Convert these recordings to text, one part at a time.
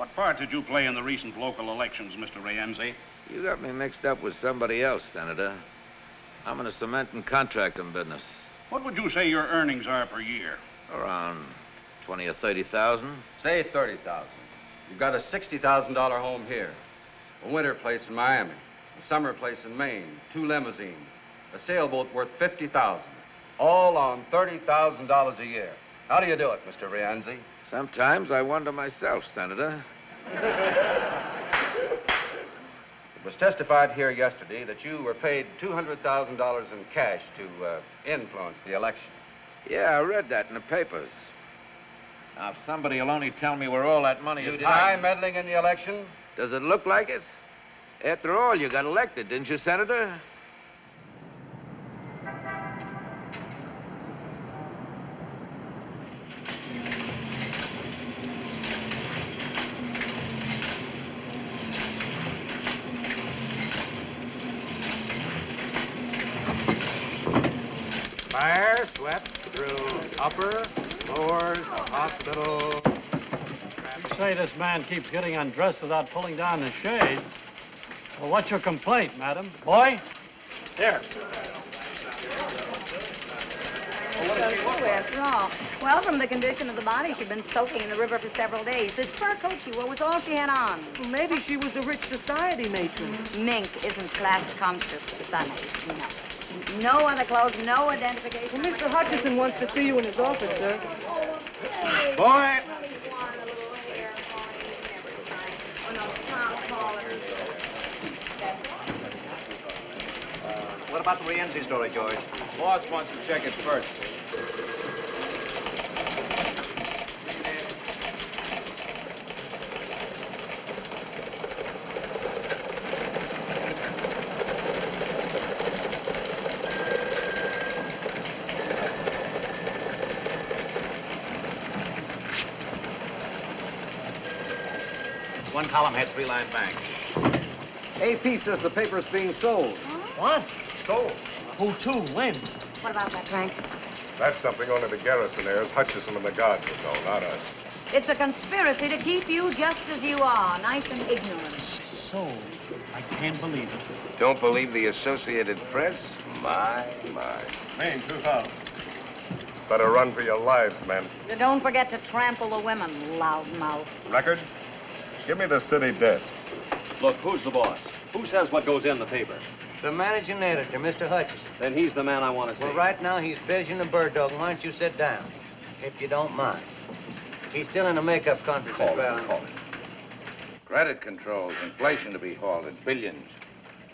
What part did you play in the recent local elections, Mr. Rienzi? You got me mixed up with somebody else, Senator. I'm in the cement and contracting business. What would you say your earnings are per year? Around 20 or 30,000. Say 30,000. You've got a $60,000 home here, a winter place in Miami, a summer place in Maine, 2 limousines, a sailboat worth 50,000, all on $30,000 a year. How do you do it, Mr. Rienzi? Sometimes I wonder myself, Senator. It was testified here yesterday that you were paid $200,000 in cash to influence the election. Yeah, I read that in the papers. Now, if somebody will only tell me where all that money is Deny meddling in the election? Does it look like it? After all, you got elected, didn't you, Senator? Fire swept through upper, floors, the hospital. You say this man keeps getting undressed without pulling down the shades. Well, what's your complaint, madam? Boy? Here. After all. Well, from the condition of the body, she'd been soaking in the river for several days. This fur coat she wore was all she had on. Well, maybe she was a rich society matron. Mink isn't class conscious, Sonny. No. No other clothes, no identification. Well, Mr. Hutchison wants to see you in his office, sir. Boy! What about the Rienzi story, George? Boss wants to check it first. One column had 3-line bank. AP says the paper's being sold. What? Sold? Who to? When? What about that, Frank? That's something only the garrisonaires, Hutchison and the guards would know, not us. It's a conspiracy to keep you just as you are, nice and ignorant. Sold? I can't believe it. Don't believe the Associated Press? My. Maine, 2,000. Better run for your lives, men. Don't forget to trample the women, loudmouth. Record? Give me the city desk. Look, who's the boss? Who says what goes in the paper? The managing editor, Mr. Hutchison. Then he's the man I want to see. Well, right now he's busy in the bird dog. Why don't you sit down, if you don't mind? He's still in a makeup conference. Call it. Credit controls, inflation to be halted, billions.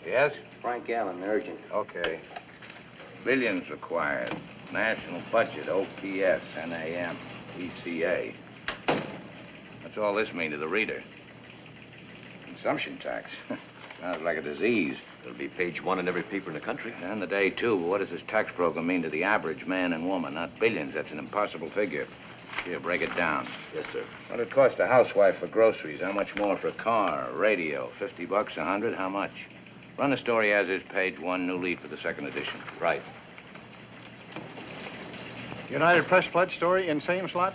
Yes? Frank Allen, urgent. Okay. Billions required. National budget, OPS, NAM, ECA. What's all this mean to the reader? Consumption tax. Sounds like a disease. It'll be page 1 in every paper in the country. And the day, too. But what does this tax program mean to the average man and woman? Not billions. That's an impossible figure. Here, break it down. Yes, sir. What it cost a housewife for groceries? How much more for a car, a radio? $50, $100? How much? Run the story as is, page 1, new lead for the second edition. Right. United Press pledge story in same slot?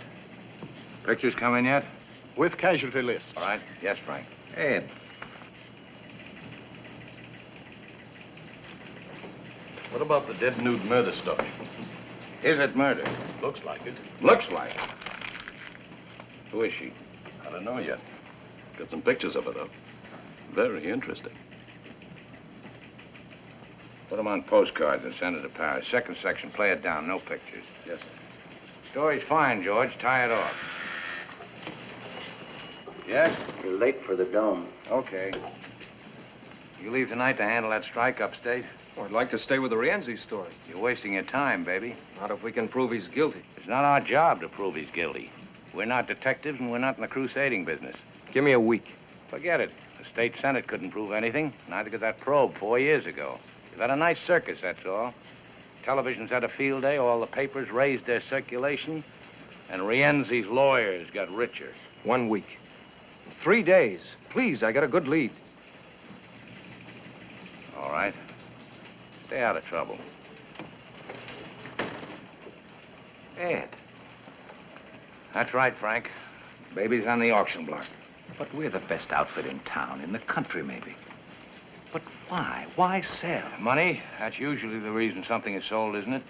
Pictures come in yet? With casualty list. All right. Yes, Frank. Ed. What about the dead nude murder story? Is it murder? Looks like it. Looks like it. Who is she? I don't know yet. Got some pictures of her, though. Very interesting. Put them on postcards and send it to Paris. Second section, play it down, no pictures. Yes, sir. Story's fine, George. Tie it off. Yes? You're late for the dome. Okay. You leave tonight to handle that strike upstate? Well, I'd like to stay with the Rienzi story. You're wasting your time, baby. Not if we can prove he's guilty. It's not our job to prove he's guilty. We're not detectives, and we're not in the crusading business. Give me a week. Forget it. The state senate couldn't prove anything. Neither could that probe 4 years ago. You've had a nice circus, that's all. Television's had a field day. All the papers raised their circulation. And Rienzi's lawyers got richer. 1 week. 3 days. Please, I got a good lead. All right. Stay out of trouble. Ed. That's right, Frank. Baby's on the auction block. But we're the best outfit in town, in the country maybe. But why? Why sell? Money? That's usually the reason something is sold, isn't it?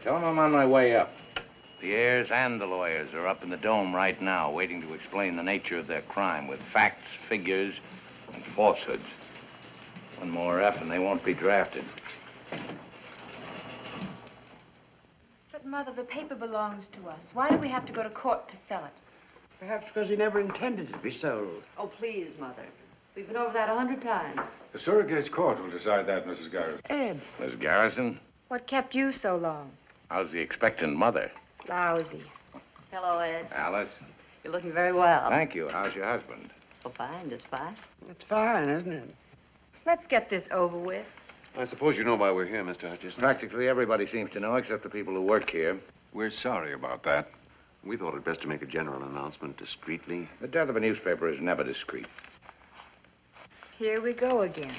Tell them I'm on my way up. The heirs and the lawyers are up in the dome right now, waiting to explain the nature of their crime with facts, figures, and falsehoods. One more F and they won't be drafted. But, Mother, the paper belongs to us. Why do we have to go to court to sell it? Perhaps because he never intended it to be sold. Oh, please, Mother. We've been over that 100 times. The surrogate's court will decide that, Mrs. Garrison. Ed. Miss Garrison, What kept you so long? how's the expectant mother? Lousy. Hello, Ed. Alice? You're looking very well. Thank you. How's your husband? Oh, fine, just fine. It's fine, isn't it? Let's get this over with. I suppose you know why we're here, Mr. Hutchison. Practically everybody seems to know, except the people who work here. We're sorry about that. We thought it best to make a general announcement discreetly. The death of a newspaper is never discreet. Here we go again.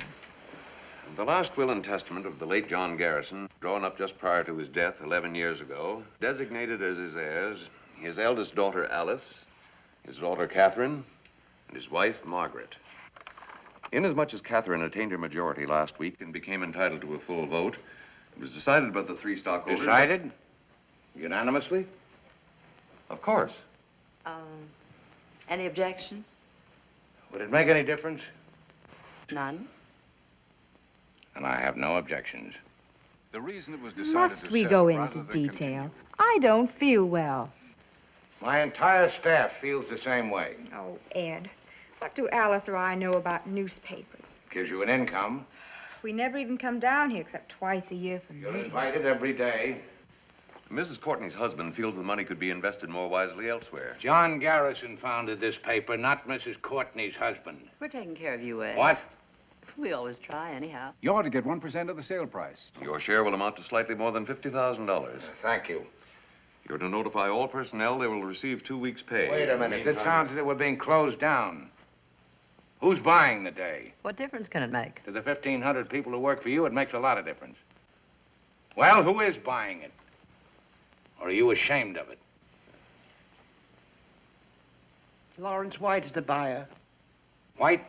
The last will and testament of the late John Garrison, drawn up just prior to his death 11 years ago, designated as his heirs his eldest daughter, Alice, his daughter, Catherine, and his wife, Margaret. Inasmuch as Catherine attained her majority last week and became entitled to a full vote, it was decided by the three stockholders... Decided? Unanimously? Of course. Any objections? Would it make any difference? None. And I have no objections. The reason it was decided Must we go into detail? I don't feel well. My entire staff feels the same way. Oh, Ed, what do Alice or I know about newspapers? Gives you an income. We never even come down here except twice a year for You're meetings. invited every day. Mrs. Courtney's husband feels the money could be invested more wisely elsewhere. John Garrison founded this paper, not Mrs. Courtney's husband. We're taking care of you, Ed. What? We always try, anyhow. You ought to get 1% of the sale price. Your share will amount to slightly more than $50,000. Thank you. You're to notify all personnel they will receive 2 weeks' pay. Wait a minute. This sounds as if we're being closed down. Who's buying the day? What difference can it make? To the 1,500 people who work for you, it makes a lot of difference. Well, who is buying it? Or are you ashamed of it? Lawrence White is the buyer. White?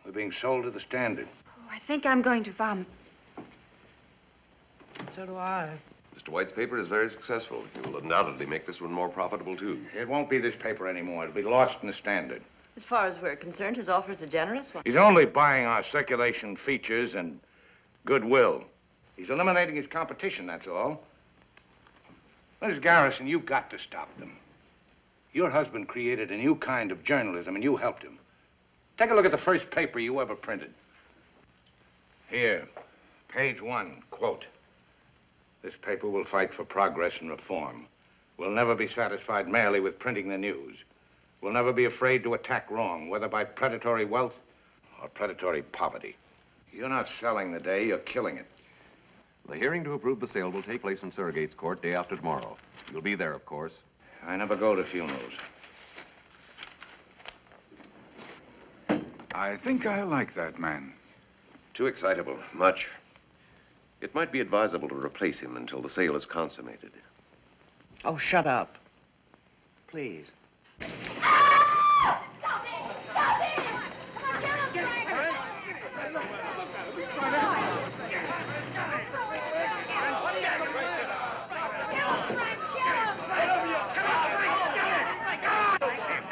We're being sold to the Standard. Oh, I think I'm going to vomit. So do I. Mr. White's paper is very successful. He will undoubtedly make this one more profitable, too. It won't be this paper anymore. It'll be lost in the Standard. As far as we're concerned, his offer is a generous one. He's only buying our circulation features and goodwill. He's eliminating his competition, that's all. Mrs. Garrison, you've got to stop them. Your husband created a new kind of journalism, and you helped him. Take a look at the first paper you ever printed. Here, page 1, quote. This paper will fight for progress and reform. We'll never be satisfied merely with printing the news. We'll never be afraid to attack wrong, whether by predatory wealth or predatory poverty. You're not selling the day, you're killing it. The hearing to approve the sale will take place in Surrogate's Court day after tomorrow. You'll be there, of course. I never go to funerals. I think I like that man. Too excitable, much. It might be advisable to replace him until the sale is consummated. Oh, shut up. Please.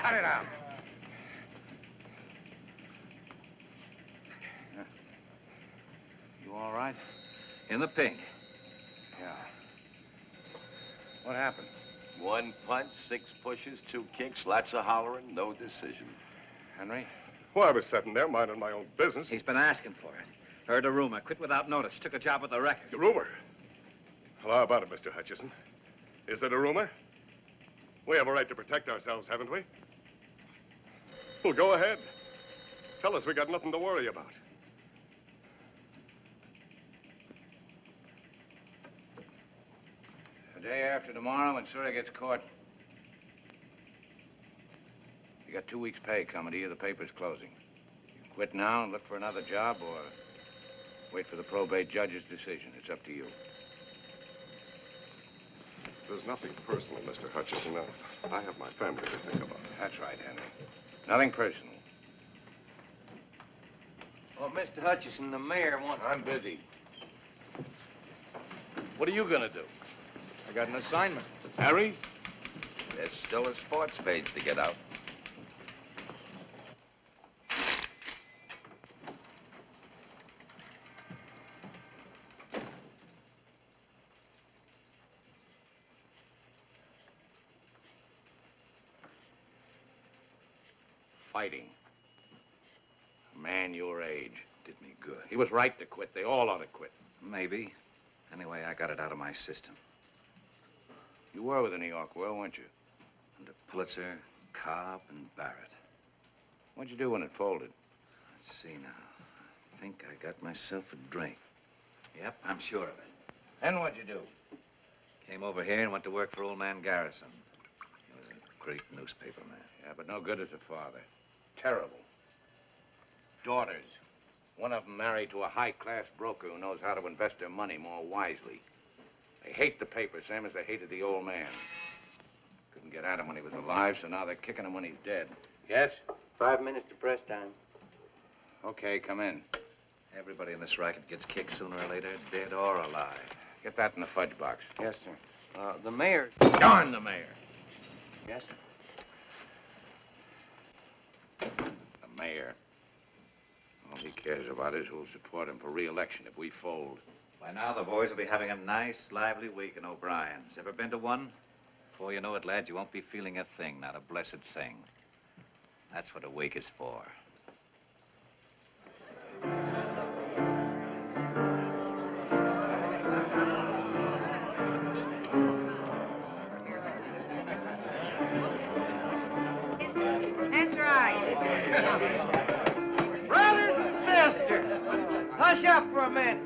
Cut it out. You all right? In the pink. Yeah. What happened? 1 punch, 6 pushes, 2 kicks, lots of hollering, no decision. Henry? Well, I was sitting there minding my own business. He's been asking for it. Heard a rumor, quit without notice, took a job at the record. The rumor? Well, how about it, Mr. Hutchison? Is it a rumor? We have a right to protect ourselves, haven't we? Well, go ahead. Tell us we got nothing to worry about. The day after tomorrow in Surrogate's Court. You got 2 weeks' pay coming to you. The paper's closing. You can quit now and look for another job or wait for the probate judge's decision. It's up to you. There's nothing personal, Mr. Hutchison. I have my family to think about. That's right, Henry. Nothing personal. Well, Mr. Hutchison, the mayor wants... I'm busy. What are you gonna do? I got an assignment. Harry? There's still a sports page to get out. Fighting. A man your age. Did me good. He was right to quit. They all ought to quit. Maybe. Anyway, I got it out of my system. You were with the New York World, weren't you? Under Pulitzer, Cobb, and Barrett. What'd you do when it folded? Let's see now. I think I got myself a drink. Yep, I'm sure of it. Then what'd you do? Came over here and went to work for old man Garrison. He was a great newspaper man. Yeah, but no good as a father. Terrible. Daughters. One of them married to a high-class broker who knows how to invest their money more wisely. They hate the paper, same as they hated the old man. Couldn't get at him when he was alive, so now they're kicking him when he's dead. Yes? 5 minutes to press time. Okay, come in. Everybody in this racket gets kicked sooner or later, dead or alive. Get that in the fudge box. Yes, sir. The mayor... Darn the mayor. Yes, sir. The mayor. All he cares about is who'll support him for re-election if we fold. By now, the boys will be having a nice, lively week in O'Brien's. Ever been to one? Before you know it, lads, you won't be feeling a thing, not a blessed thing. That's what a week is for. That's right. Brothers and sisters, hush up for a minute.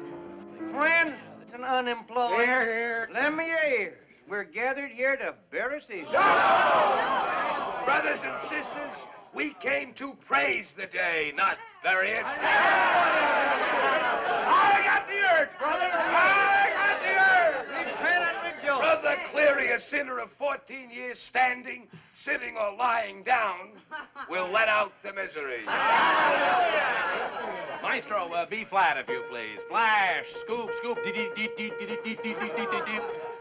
Friends and unemployed. Here, here. Lend me your ears. We're gathered here to bury Caesar. Brothers and sisters, we came to praise the day, not bury it. I got the urge, brother. I got the urge. Repent and rejoice. Brother Cleary, a sinner of 14 years standing, sitting or lying down, will let out the misery. Maestro, B flat, if you please. Flash, scoop, scoop,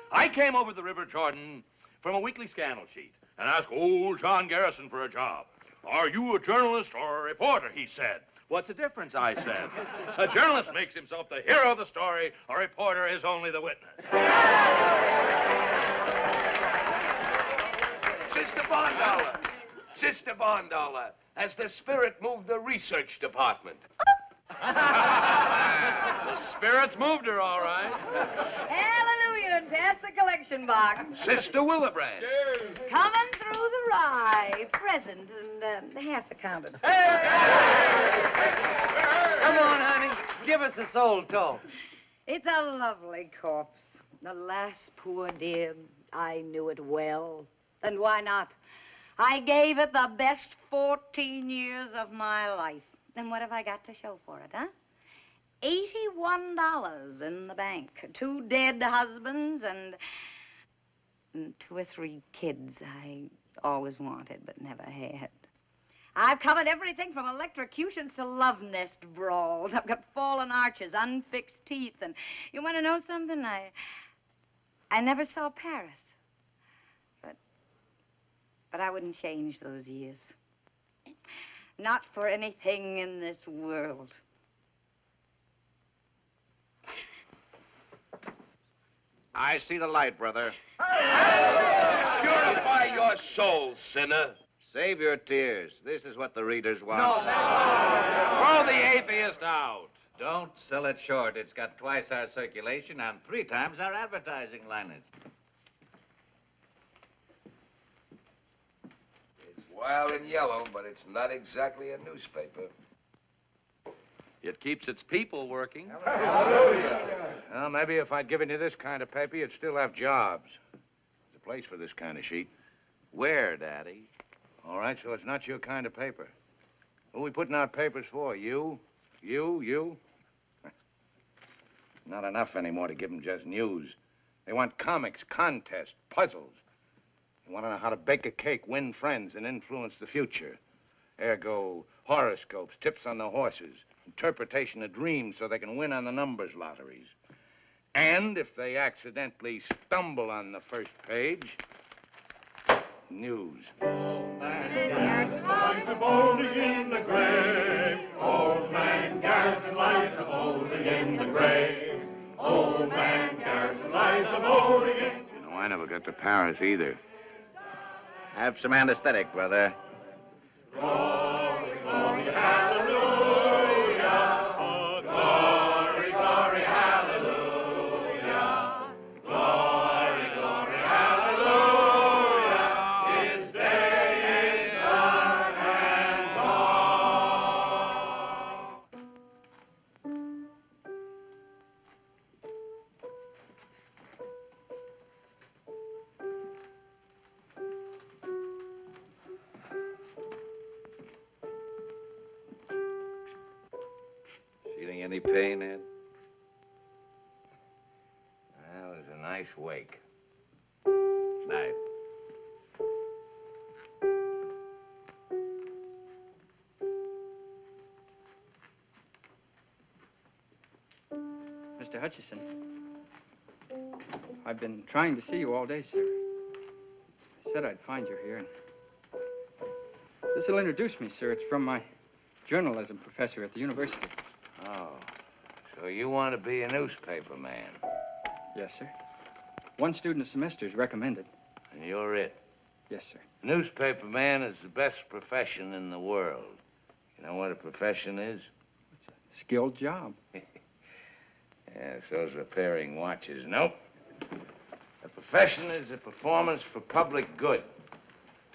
I came over the River Jordan from a weekly scandal sheet and asked old John Garrison for a job. Are you a journalist or a reporter, he said. What's the difference, I said. A journalist makes himself the hero of the story. A reporter is only the witness. Sister Bondollar, has the spirit moved the research department? The spirit's moved her, all right. Hallelujah, and pass the collection box. Sister Willebrand. Coming through the rye, present, and half accounted. Come on, honey. Give us a soul talk. It's a lovely corpse. The last poor dear, I knew it well. And why not? I gave it the best 14 years of my life. And what have I got to show for it, huh? $81 in the bank. 2 dead husbands and 2 or 3 kids I always wanted but never had. I've covered everything from electrocutions to love nest brawls. I've got fallen arches, unfixed teeth, and you want to know something? I never saw Paris. But I wouldn't change those years. Not for anything in this world. I see the light, brother. Purify your soul, sinner. Save your tears. This is what the readers want. Throw the atheist out. Don't sell it short. It's got twice our circulation and 3 times our advertising lineage. It's wild and yellow, but it's not exactly a newspaper. It keeps its people working. Well, maybe if I'd given you this kind of paper, you'd still have jobs. There's a place for this kind of sheet. Where, Daddy? All right, so it's not your kind of paper. Who are we putting out papers for? You? You? Not enough anymore to give them just news. They want comics, contests, puzzles. They want to know how to bake a cake, win friends, and influence the future. Ergo, horoscopes, tips on the horses, interpretation of dreams so they can win on the numbers lotteries. And if they accidentally stumble on the first page, news. Old man Garrison lies a molding in the grave. Old man Garrison lies a molding in the grave. Old man Garrison lies a molding in. You know, I never got to Paris either. Have some anesthetic, brother. Glory, glory, hallelujah. Glory, glory, hallelujah. Glory, glory, hallelujah. His day is done and gone. Feeling any pain, Ed? That was a nice wake. Night. Mr. Hutchison, I've been trying to see you all day, sir. I said I'd find you here. This'll introduce me, sir. It's from my journalism professor at the university. Oh, so you want to be a newspaper man? Yes, sir. One student a semester is recommended. And you're it? Yes, sir. Newspaper man is the best profession in the world. You know what a profession is? It's a skilled job. Yeah, so's repairing watches. Nope. A profession is a performance for public good.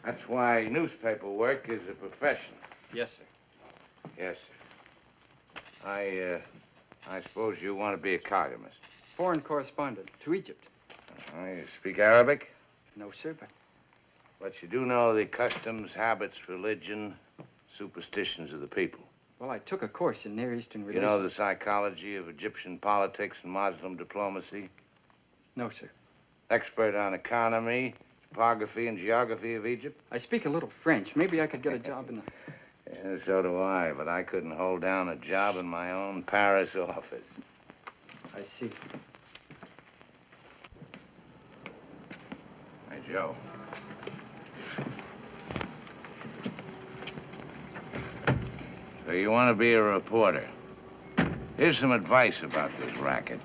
That's why newspaper work is a profession. Yes, sir. Yes, sir. I suppose you want to be a cartoonist. Foreign correspondent to Egypt. You speak Arabic? No, sir, But you do know the customs, habits, religion, superstitions of the people. Well, I took a course in Near Eastern You relations. know the psychology of Egyptian politics and Muslim diplomacy? No, sir. Expert on economy, topography, and geography of Egypt? I speak a little French. Maybe I could get a job in the... Yeah, so do I, but I couldn't hold down a job in my own Paris office. I see. Hey, Joe. So you want to be a reporter. Here's some advice about this racket.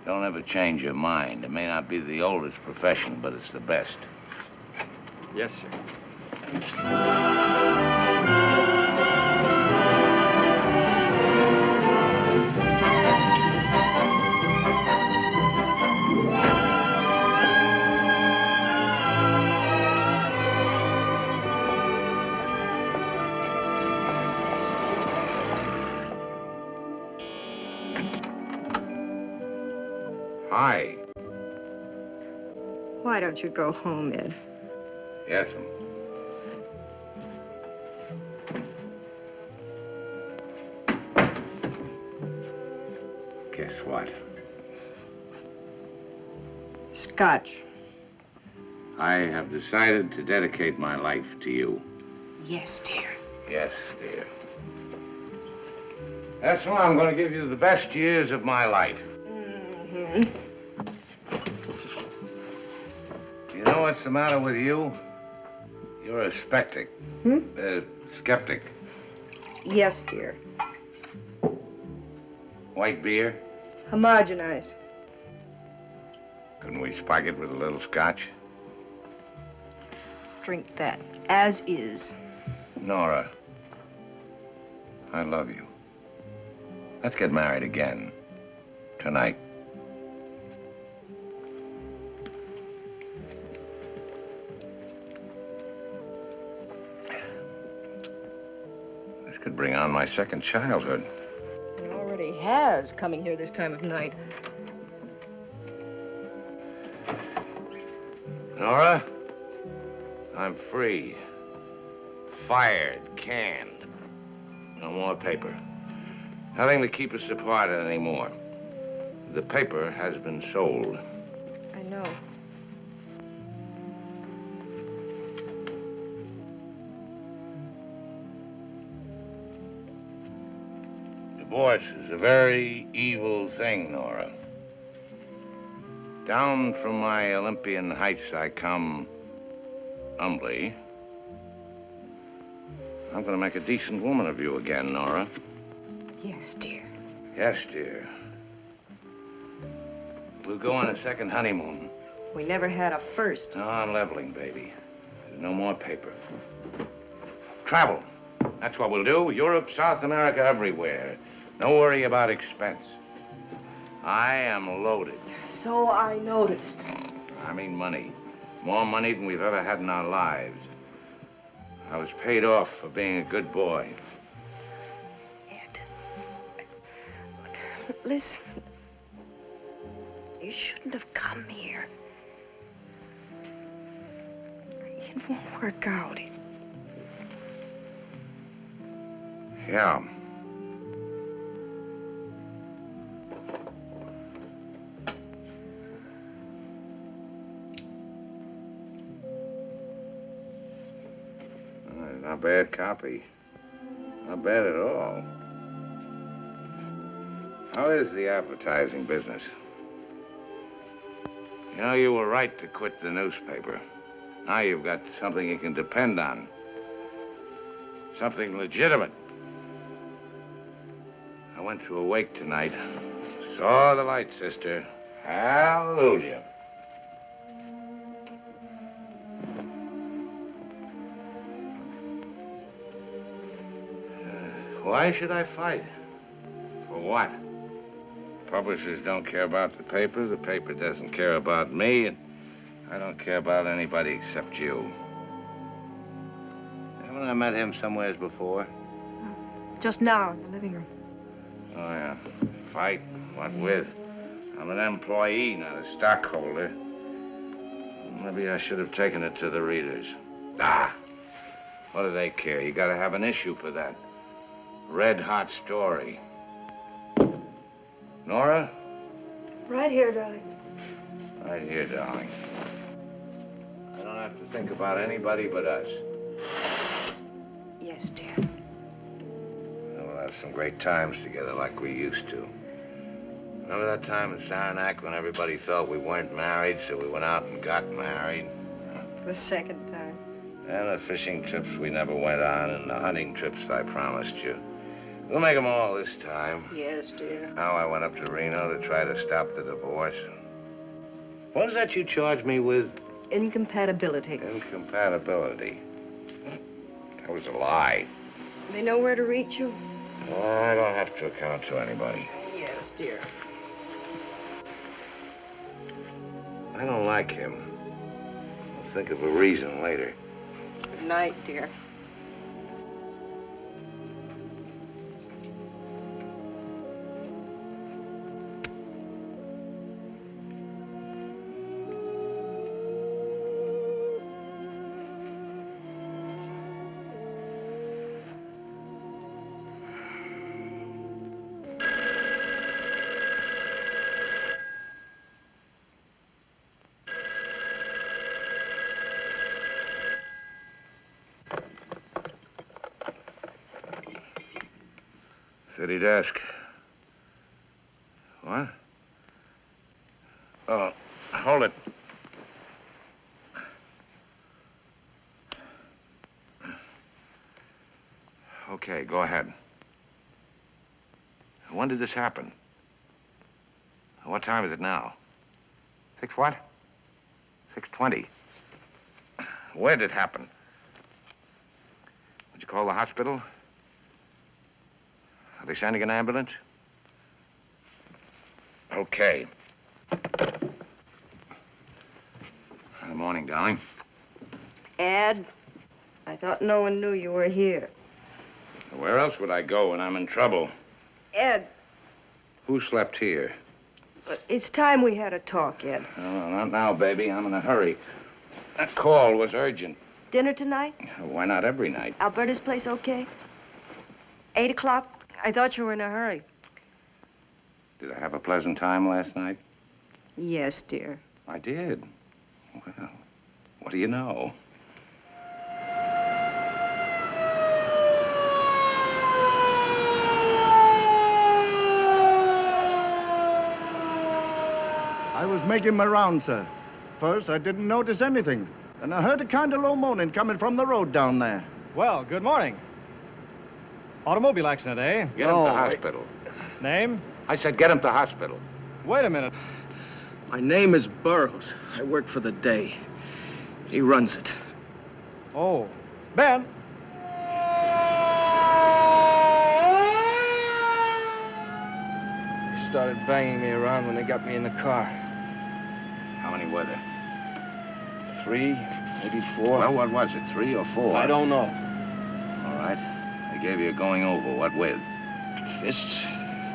Don't ever change your mind. It may not be the oldest profession, but it's the best. Yes, sir. Hi. Why don't you go home, Ed? Yes'm. Guess what? Scotch. I have decided to dedicate my life to you. Yes, dear. Yes, dear. That's why I'm going to give you the best years of my life. Mm-hmm. You know what's the matter with you? You're a skeptic. Skeptic. Yes, dear. White beer? Homogenized. Couldn't we spike it with a little scotch? Drink that, as is. Nora, I love you. Let's get married again. Tonight. This could bring on my second childhood. It already has, coming here this time of night. Nora, I'm free. Fired, canned. No more paper. Nothing to keep us apart anymore. The paper has been sold. I know. Divorce is a very evil thing, Nora. Down from my Olympian heights I come humbly. I'm going to make a decent woman of you again, Nora. Yes, dear. Yes, dear. We'll go on a second honeymoon. We never had a first. No, I'm leveling, baby. There's no more paper. Travel. That's what we'll do. Europe, South America, everywhere. No worry about expense. I am loaded. So I noticed. I mean money. More money than we've ever had in our lives. I was paid off for being a good boy. Listen. You shouldn't have come here. It won't work out. Yeah. Not bad copy. Not bad at all. How is the advertising business? You know, you were right to quit the newspaper. Now you've got something you can depend on. Something legitimate. I went to a wake tonight. Saw the light, sister. Hallelujah. Why should I fight? For what? Publishers don't care about the paper doesn't care about me, and I don't care about anybody except you. Haven't I met him somewheres before? Just now in the living room. Oh, yeah. Fight? What with? I'm an employee, not a stockholder. Maybe I should have taken it to the readers. Ah! What do they care? You gotta have an issue for that. Red-hot story. Nora? Right here, darling. Right here, darling. I don't have to think about anybody but us. Yes, dear. We'll have some great times together like we used to. Remember that time in Saranac when everybody thought we weren't married, so we went out and got married? The second time. And the fishing trips we never went on, and the hunting trips I promised you. We'll make them all this time. Yes, dear. Now I went up to Reno to try to stop the divorce. What is that you charged me with? Incompatibility. Incompatibility. That was a lie. They know where to reach you? I don't have to account to anybody. Yes, dear. I don't like him. I'll think of a reason later. Good night, dear. City desk. What? Oh, hold it. Okay, go ahead. When did this happen? What time is it now? 6 what? 6:20. Where did it happen? Did you call the hospital? Are they sending an ambulance? Okay. Good morning, darling. Ed, I thought no one knew you were here. Where else would I go when I'm in trouble? Ed, Who slept here? it's time we had a talk, Ed. Oh, not now, baby. I'm in a hurry. That call was urgent. Dinner tonight? Why not every night? Alberta's place okay? 8 o'clock? I thought you were in a hurry. Did I have a pleasant time last night? Yes, dear. I did. Well, what do you know? I was making my round, sir. First, I didn't notice anything. Then I heard a kind of low moaning coming from the road down there. Well, good morning. Automobile accident, eh? Get him to hospital. Name? I said get him to hospital. Wait a minute. My name is Burroughs. I work for the day. He runs it. Oh. Ben. They started banging me around when they got me in the car. How many were there? 3, maybe 4. Well, what was it, 3 or 4? I don't know. All right. They gave you a going over. What with? Fists.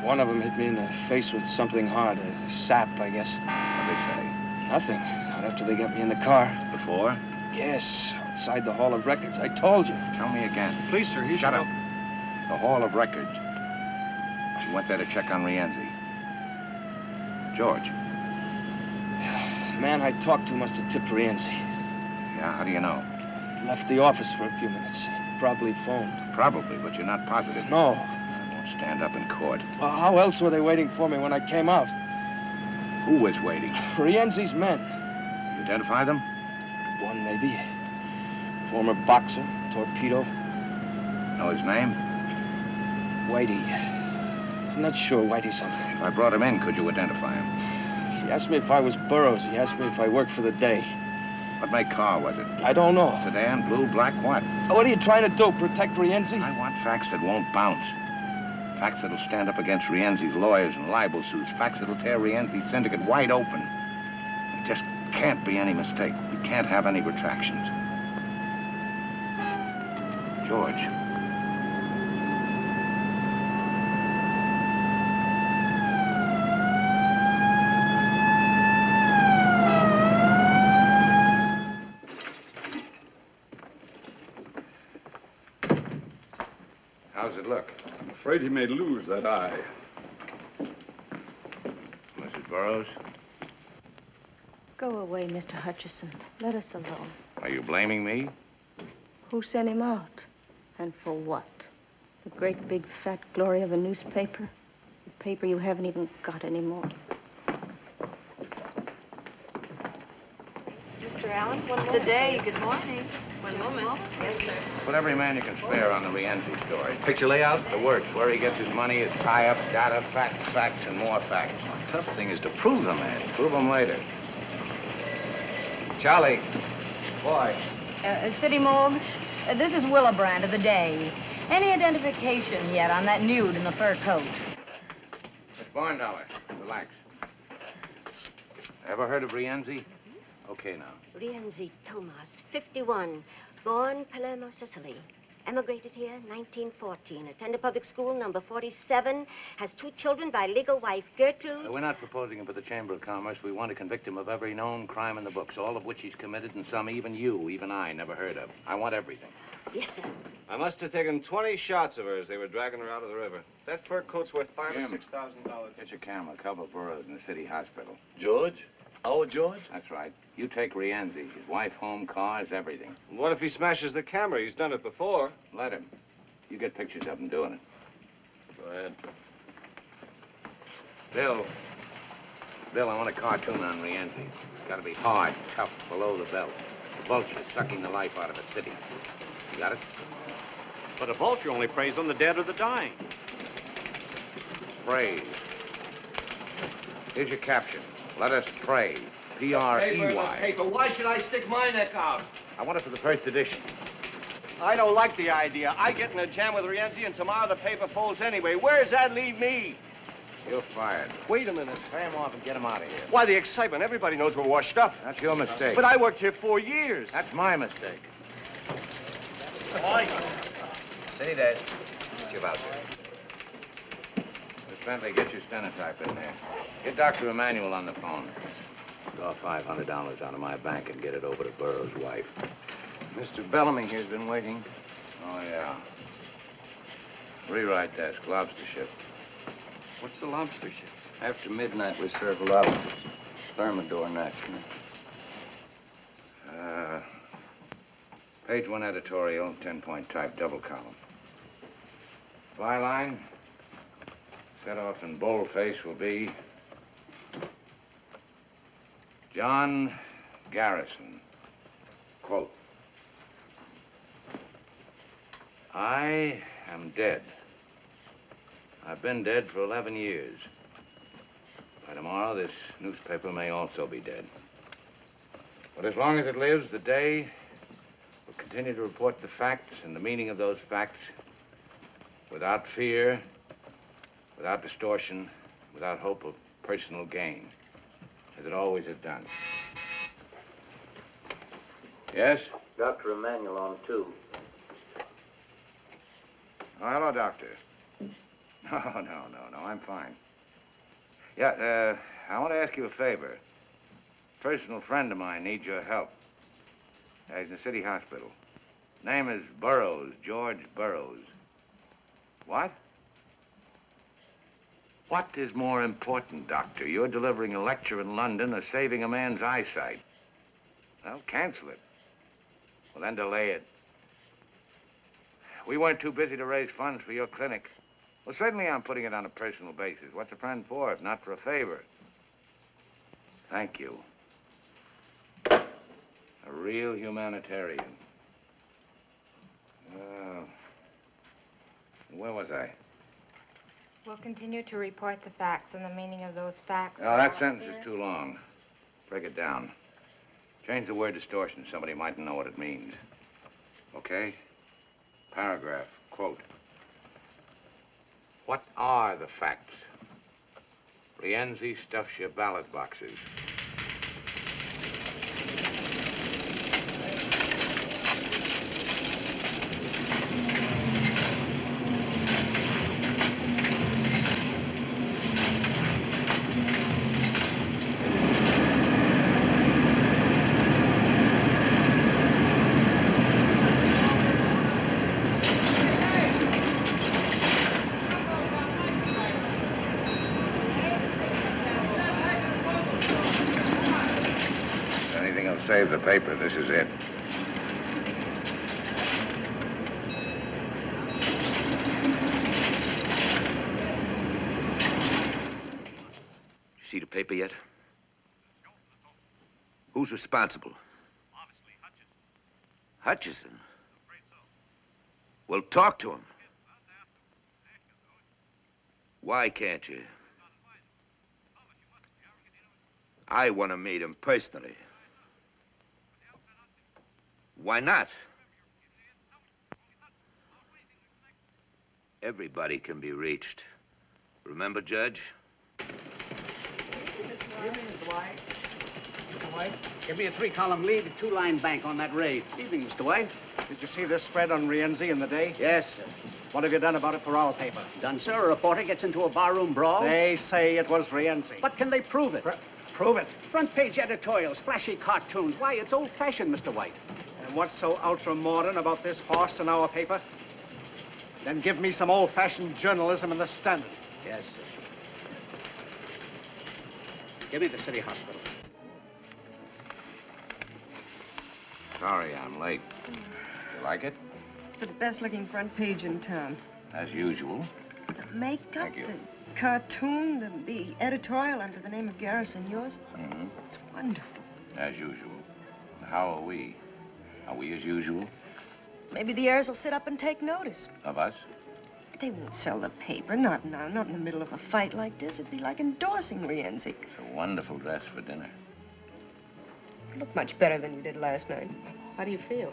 One of them hit me in the face with something hard, a sap, I guess. What'd they say? Nothing. Not after they got me in the car. Before? Yes, outside the Hall of Records. I told you. Tell me again. Please, sir, Shut up. The Hall of Records. You went there to check on Rienzi. George. The man I talked to must have tipped Rienzi. Yeah, how do you know? He left the office for a few minutes. Probably phoned. Probably, but you're not positive. No. I won't stand up in court. Well, how else were they waiting for me when I came out? Who was waiting? Rienzi's men. You identify them? One, maybe. Former boxer, torpedo. Know his name? Whitey. I'm not sure Whitey something. If I brought him in, could you identify him? He asked me if I was Burroughs. He asked me if I worked for the day. What make car was it? I don't know. Sedan, blue, black, what? What are you trying to do, protect Rienzi? I want facts that won't bounce. Facts that'll stand up against Rienzi's lawyers and libel suits. Facts that'll tear Rienzi's syndicate wide open. There just can't be any mistake. We can't have any retractions. George. How's it look? I'm afraid he may lose that eye. Mrs. Burroughs? Go away, Mr. Hutchison. Let us alone. Are you blaming me? Who sent him out? And for what? The great big fat glory of a newspaper? A paper you haven't even got anymore. Mr. Allen, the day. Good morning. One moment. Yes, sir. Put every man you can spare on the Rienzi story. Picture layout? The works, where he gets his money, his tie-ups, data, facts, and more facts. The tough thing is to prove the man. Prove them later. Charlie. Boy. City Morgue, this is Willebrand of the Day. Any identification yet on that nude in the fur coat? Miss Barndollar, relax. Ever heard of Rienzi? Okay, now. Rienzi Tomas, 51, born Palermo, Sicily. Emigrated here, 1914. Attended public school, number 47. Has 2 children by legal wife, Gertrude. We're not proposing him for the Chamber of Commerce. We want to convict him of every known crime in the books, all of which he's committed, and some even you, even I, never heard of. I want everything. Yes, sir. I must have taken 20 shots of her as they were dragging her out of the river. That fur coat's worth $5,000 or $6,000. Get your camera, cover Burroughs in the city hospital. George? Our George? That's right. You take Rienzi, his wife, home, cars, everything. What if he smashes the camera? He's done it before. Let him. You get pictures of him doing it. Go ahead. Bill, I want a cartoon on Rienzi. It's got to be hard, tough, below the belt. The vulture sucking the life out of a city. You got it? But a vulture only preys on the dead or the dying. Praise. Here's your caption. Let us pray. P-R-E-Y. Paper. Why should I stick my neck out? I want it for the first edition. I don't like the idea. I get in a jam with Rienzi, and tomorrow the paper folds anyway. Where does that leave me? You're fired. Wait a minute. Pay him off and get him out of here. Why, the excitement. Everybody knows we're washed up. That's your mistake. But I worked here 4 years. That's my mistake. Why? See that? What you about there? Miss Bentley, get your stenotype in there. Get Dr. Emanuel on the phone. Draw $500 out of my bank and get it over to Burroughs' wife. Mr. Bellamy here's been waiting. Oh, yeah. Rewrite desk, lobster ship. What's the lobster ship? After midnight, we serve a lot of thermidor naturally. Page 1 editorial, 10-point type, double column. Byline, set off in boldface, will be John Garrison. Quote, I am dead. I've been dead for 11 years. By tomorrow, this newspaper may also be dead. But as long as it lives, the day will continue to report the facts and the meaning of those facts without fear, without distortion, without hope of personal gain, as it always has done. Yes? Dr. Emanuel on 2. Oh, hello, Doctor. No, I'm fine. Yeah, I want to ask you a favor. A personal friend of mine needs your help. He's in the city hospital. Name is Burroughs, George Burroughs. What? What is more important, Doctor? You're delivering a lecture in London or saving a man's eyesight? Well, cancel it. Well, then delay it. We weren't too busy to raise funds for your clinic. Well, certainly I'm putting it on a personal basis. What's a friend for if not for a favor? Thank you. A real humanitarian. Where was I? We'll continue to report the facts and the meaning of those facts. Oh, that sentence is too long. Break it down. Change the word distortion. Somebody mightn't know what it means. Okay? Paragraph. Quote. What are the facts? Rienzi stuffs your ballot boxes. Save the paper. This is it. You see the paper yet? Who's responsible? Obviously, Hutchison. Hutchison? Well, talk to him. Why can't you? I want to meet him personally. Why not? Everybody can be reached. Remember, Judge? Evening, Mr. White. Mr. White, give me a 3-column lead, a 2-line bank on that raid. Evening, Mr. White. Did you see this spread on Rienzi in the day? Yes, sir. What have you done about it for our paper? Done, sir. A reporter gets into a barroom brawl. They say it was Rienzi. But can they prove it? Prove it. Front page editorials, flashy cartoons. Why, it's old-fashioned, Mr. White. And what's so ultra-modern about this horse in our paper? Then give me some old-fashioned journalism in the Standard. Yes, sir. Give me the city hospital. Sorry I'm late. You like it? It's the best-looking front page in town. As usual. The makeup, Thank you. the cartoon, the editorial under the name of Garrison, yours. Mm-hmm. It's wonderful. As usual. How are we? Are we as usual? Maybe the heirs will sit up and take notice. Of us? They won't sell the paper, not now, not in the middle of a fight like this. It'd be like endorsing Rienzi. It's a wonderful dress for dinner. You look much better than you did last night. How do you feel?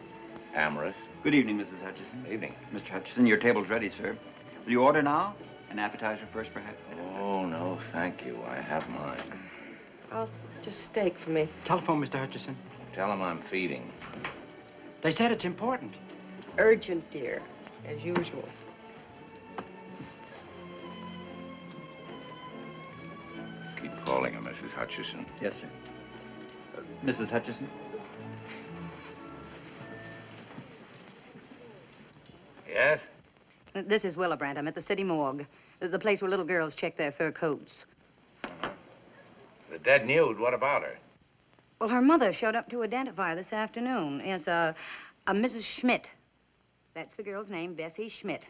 Amorous. Good evening, Mrs. Hutchison. Evening. Mr. Hutchison, your table's ready, sir. Will you order now? An appetizer first, perhaps? Oh, no, thank you. I have mine. Oh, just steak for me. Telephone, Mr. Hutchison. Tell him I'm feeding. They said it's important. Urgent, dear, as usual. Keep calling her, Mrs. Hutchison. Yes, sir. Mrs. Hutchison? Yes? This is Willibrandt. I'm at the city morgue. The place where little girls check their fur coats. The dead nude, what about her? Well, her mother showed up to identify her this afternoon as a Mrs. Schmidt. That's the girl's name, Bessie Schmidt.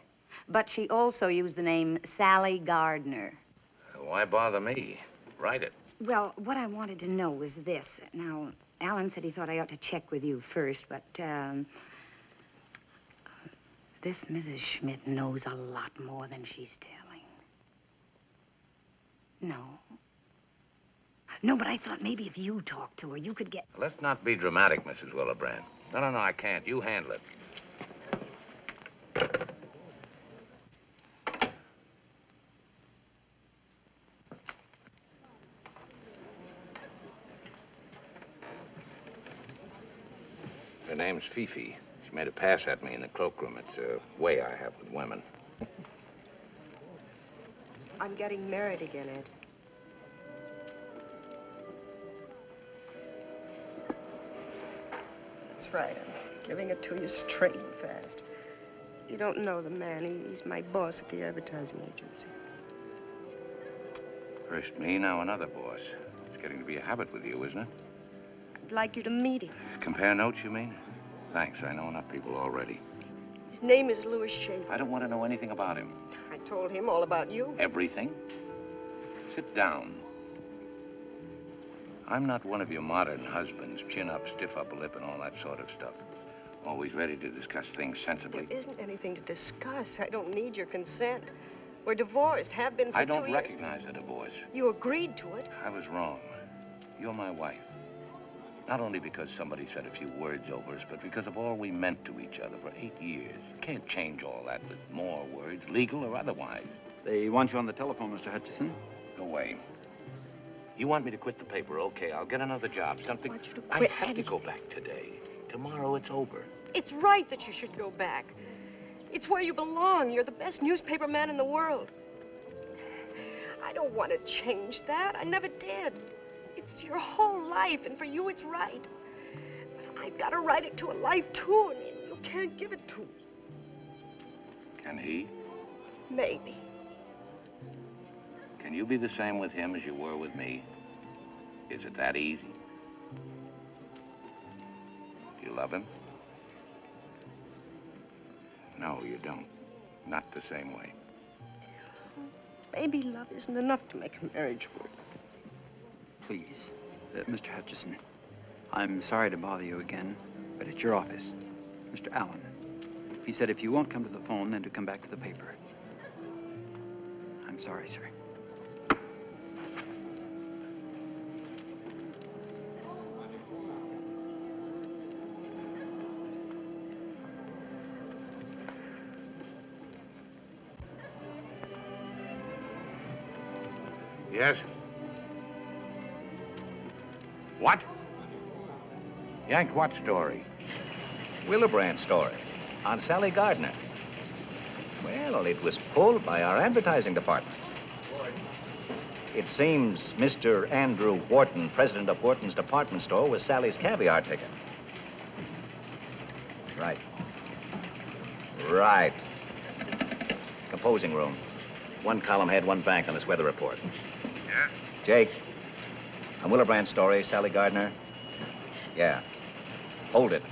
But she also used the name Sally Gardner. Why bother me? Write it. Well, what I wanted to know was this. Now, Alan said he thought I ought to check with you first, but, this Mrs. Schmidt knows a lot more than she's telling. No. No, but I thought maybe if you talked to her, you could get... Let's not be dramatic, Mrs. Willebrand. No, I can't. You handle it. Her name's Fifi. She made a pass at me in the cloakroom. It's a way I have with women. I'm getting married again, Ed. That's right. I'm giving it to you straight and fast. You don't know the man. He's my boss at the advertising agency. First me, now another boss. It's getting to be a habit with you, isn't it? I'd like you to meet him. Compare notes, you mean? Thanks, I know enough people already. His name is Louis Schaefer. I don't want to know anything about him. I told him all about you. Everything? Sit down. I'm not one of your modern husbands, chin up, stiff upper lip, and all that sort of stuff. Always ready to discuss things sensibly. There isn't anything to discuss. I don't need your consent. We're divorced, have been for 2 years. I don't recognize a divorce. You agreed to it. I was wrong. You're my wife. Not only because somebody said a few words over us, but because of all we meant to each other for 8 years. You can't change all that with more words, legal or otherwise. They want you on the telephone, Mr. Hutchison. Go away. You want me to quit the paper? Okay, I'll get another job, something... I want you to quit. I have to go back today. Tomorrow it's over. It's right that you should go back. It's where you belong. You're the best newspaper man in the world. I don't want to change that. I never did. It's your whole life, and for you, it's right. I've got to write it to a life, too, and you can't give it to me. Can he? Maybe. Can you be the same with him as you were with me? Is it that easy? Do you love him? No, you don't. Not the same way. Maybe love isn't enough to make a marriage work. Please, Mr. Hutchison, I'm sorry to bother you again, but it's your office. Mr. Allen, he said if you won't come to the phone, then to come back to the paper. I'm sorry, sir. Yes? What? Yank what story? Willebrand story on Sally Gardner. Well, it was pulled by our advertising department. It seems Mr. Andrew Wharton, president of Wharton's department store, was Sally's caviar ticket. Right. Right. Composing room. One column head, one bank on this weather report. Yeah? Jake, on Willebrand's story, Sally Gardner. Yeah. Hold it,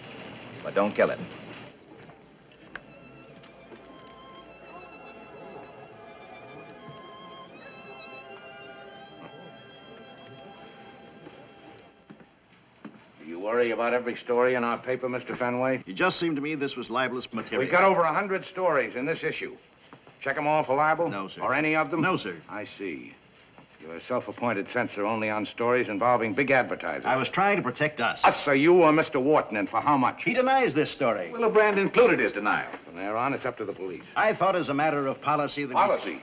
but don't kill it. Do you worry about every story in our paper, Mr. Fenway? It just seemed to me this was libelous material. We've got over 100 stories in this issue. Check them all for libel? No, sir. Or any of them? No, sir. I see. You're a self-appointed censor only on stories involving big advertising. I was trying to protect us. Us, or you, or Mr. Wharton, and for how much? He denies this story. Willebrand included his denial. From there on, it's up to the police. I thought as a matter of policy that... Policy?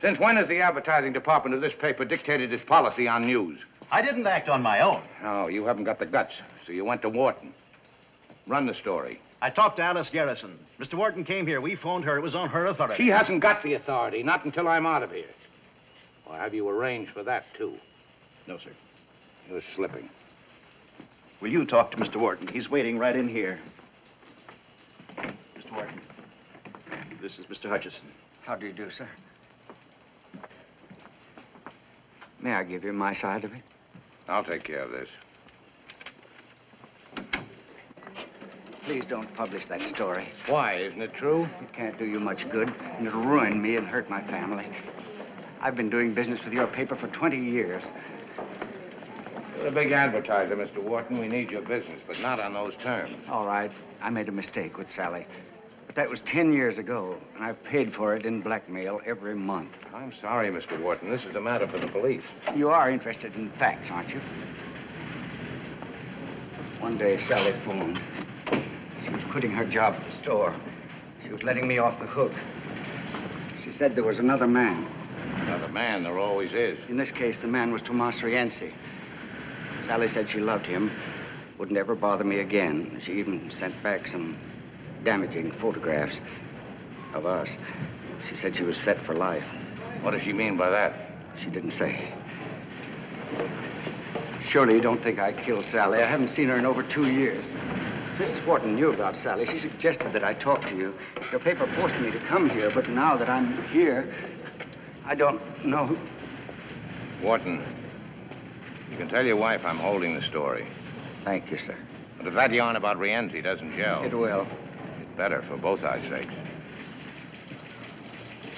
Since when has the advertising department of this paper dictated its policy on news? I didn't act on my own. No, you haven't got the guts, so you went to Wharton. Run the story. I talked to Alice Garrison. Mr. Wharton came here. We phoned her. It was on her authority. She hasn't got the authority, not until I'm out of here. Or have you arranged for that, too? No, sir. You're slipping. Will you talk to Mr. Wharton? He's waiting right in here. Mr. Wharton, this is Mr. Hutchison. How do you do, sir? May I give you my side of it? I'll take care of this. Please don't publish that story. Why? Isn't it true? It can't do you much good, and it'll ruin me and hurt my family. I've been doing business with your paper for 20 years. You're a big advertiser, Mr. Wharton. We need your business, but not on those terms. All right. I made a mistake with Sally. But that was 10 years ago, and I've paid for it in blackmail every month. I'm sorry, Mr. Wharton. This is a matter for the police. You are interested in facts, aren't you? One day, Sally phoned. She was quitting her job at the store. She was letting me off the hook. She said there was another man. Another man? There always is. In this case, the man was Tomas Rienzi. Sally said she loved him, wouldn't ever bother me again. She even sent back some damaging photographs of us. She said she was set for life. What does she mean by that? She didn't say. Surely you don't think I killed Sally. I haven't seen her in over 2 years. Mrs. Wharton knew about Sally. She suggested that I talk to you. Your paper forced me to come here, but now that I'm here, I don't know who... Wharton, you can tell your wife I'm holding the story. Thank you, sir. But if that yarn about Rienzi doesn't gel... It will. It's better for both our sakes.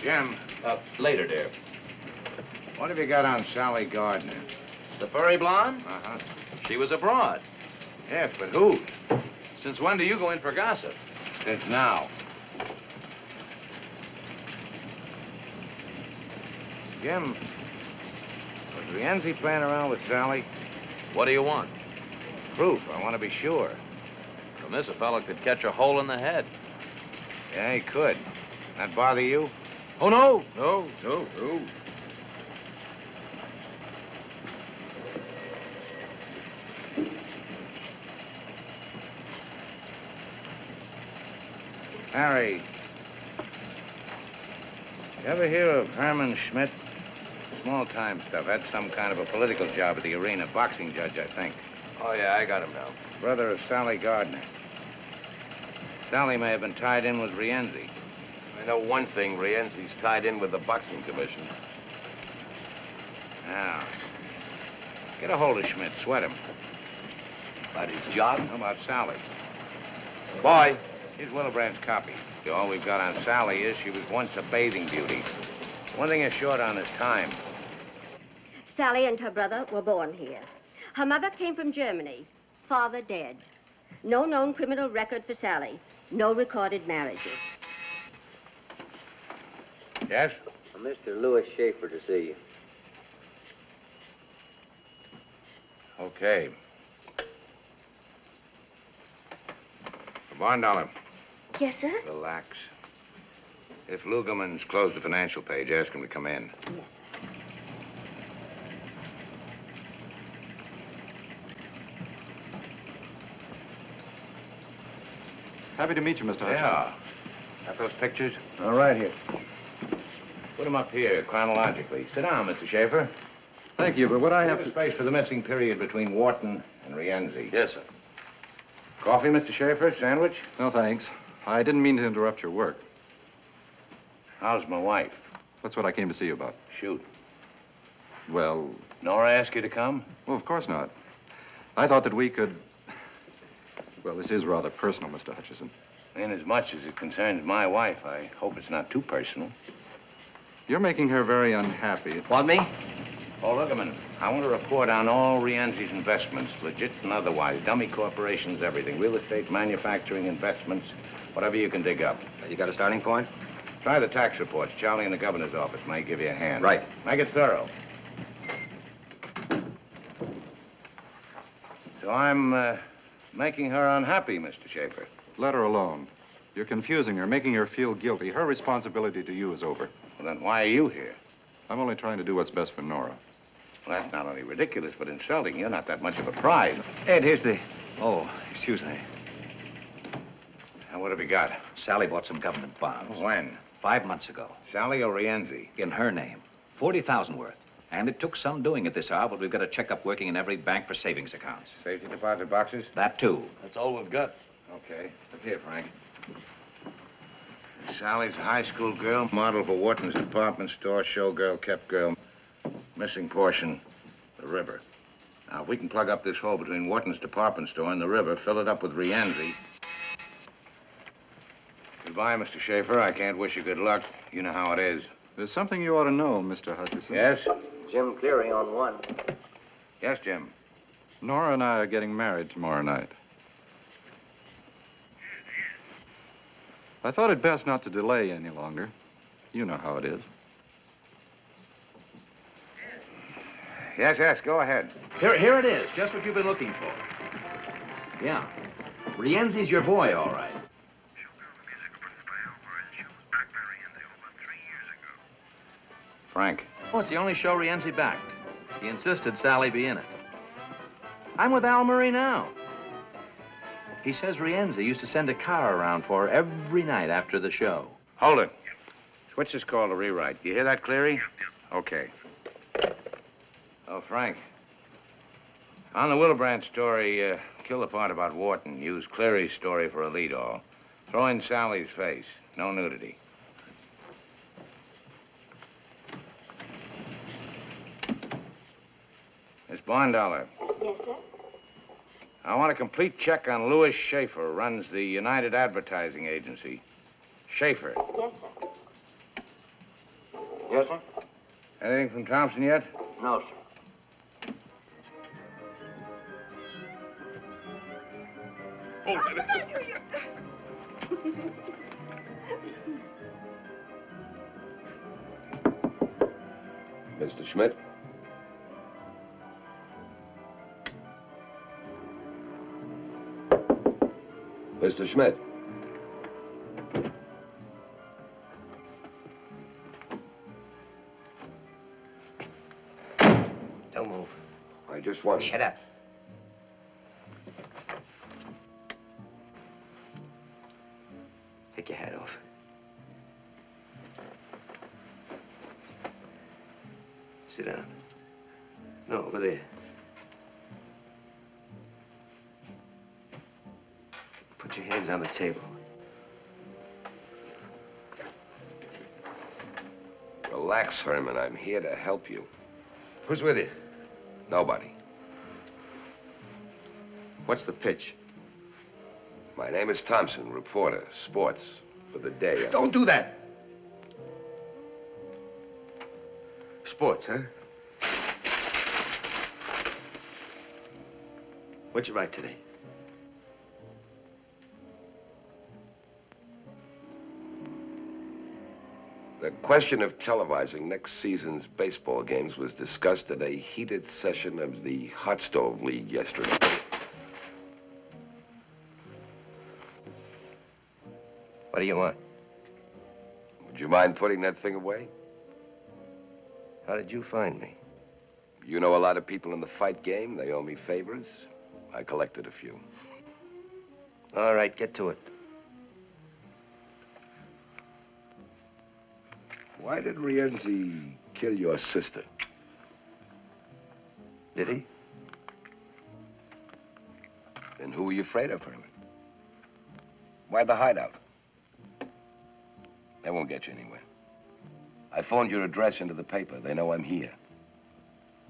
Jim. Later, dear. What have you got on Sally Gardner? The furry blonde? Uh-huh. She was abroad. Yes, but who? Since when do you go in for gossip? Since now. Jim, was Rienzi playing around with Sally? What do you want? Proof. I want to be sure. From this, a fellow could catch a hole in the head. Yeah, he could. That bother you? Oh, no. No. Harry, you ever hear of Herman Schmidt? Small-time stuff. Had some kind of a political job at the arena. Boxing judge, I think. Oh, yeah, I got him now. Brother of Sally Gardner. Sally may have been tied in with Rienzi. I know one thing. Rienzi's tied in with the boxing commission. Now, get a hold of Schmidt. Sweat him. About his job? How about Sally? Boy. Here's Willebrand's copy. All we've got on Sally is she was once a bathing beauty. One thing is short on is time. Sally and her brother were born here. Her mother came from Germany. Father dead. No known criminal record for Sally. No recorded marriages. Yes? Mr. Louis Schaefer to see you. Okay. Barn Dollar. Yes, sir? Relax. If Lugerman's closed the financial page, ask him to come in. Yes, sir. Happy to meet you, Mr. Hutchinson. Yeah. Got those pictures? All right, here. Put them up here, chronologically. Sit down, Mr. Schaefer. Thank you, but what I have to... space for the missing period between Wharton and Rienzi. Yes, sir. Coffee, Mr. Schaefer? Sandwich? No, thanks. I didn't mean to interrupt your work. How's my wife? That's what I came to see you about. Shoot. Well... Nora asked you to come? Well, of course not. I thought that we could... Well, this is rather personal, Mr. Hutchison. Inasmuch as it concerns my wife, I hope it's not too personal. You're making her very unhappy. Want me? Oh, Lugerman, I want to report on all Rienzi's investments, legit and otherwise. Dummy corporations, everything. Real estate, manufacturing, investments, whatever you can dig up. You got a starting point? Try the tax reports. Charlie in the governor's office may give you a hand. Right. Make it thorough. So I'm making her unhappy, Mr. Schaefer. Let her alone. You're confusing her, making her feel guilty. Her responsibility to you is over. Well, then why are you here? I'm only trying to do what's best for Nora. Well, that's not only ridiculous, but insulting. You're not that much of a prize. Ed, here's the... Oh, excuse me. Now, what have you got? Sally bought some government bonds. When? 5 months ago. Sally or Rienzi? In her name. 40,000 worth. And it took some doing at this hour, but we've got a checkup working in every bank for savings accounts. Safety deposit boxes? That, too. That's all we've got. Okay. Look here, Frank. Sally's a high school girl, model for Wharton's department store, showgirl, kept girl. Missing portion, the river. Now, if we can plug up this hole between Wharton's department store and the river, fill it up with Rienzi. Goodbye, Mr. Schaefer. I can't wish you good luck. You know how it is. There's something you ought to know, Mr. Hutchison. Yes? Jim Cleary on one. Yes, Jim. Nora and I are getting married tomorrow night. I thought it best not to delay any longer. You know how it is. Yes, yes, go ahead. Here it is, just what you've been looking for. Yeah. Rienzi's your boy, all right. Frank. Oh, it's the only show Rienzi backed. He insisted Sally be in it. I'm with Al Murray now. He says Rienzi used to send a car around for her every night after the show. Hold it. Switch this call to rewrite. You hear that, Cleary? Okay. Oh, Frank. On the Willebrand story, kill the part about Wharton. Use Cleary's story for a lead-all. Throw in Sally's face. No nudity. Miss Bondollar. Yes, sir? I want a complete check on Louis Schaefer, runs the United Advertising Agency. Schaefer. Yes, sir. Yes, sir? Anything from Thompson yet? No, sir. Oh, Mr. Schmidt? Mr. Schmidt? Don't move. I just want... Shut up. Take your hat off. Sit down. No, over there. Put your hands on the table. Relax, Herman. I'm here to help you. Who's with you? Nobody. What's the pitch? My name is Thompson, reporter, sports, for the day. Don't do that. Sports, huh? What'd you write today? The question of televising next season's baseball games was discussed at a heated session of the Hot Stove League yesterday. What do you want? Would you mind putting that thing away? How did you find me? You know a lot of people in the fight game. They owe me favors. I collected a few. All right, get to it. Why did Rienzi kill your sister? Did he? Then who were you afraid of, Herman? Why the hideout? That won't get you anywhere. I phoned your address into the paper. They know I'm here.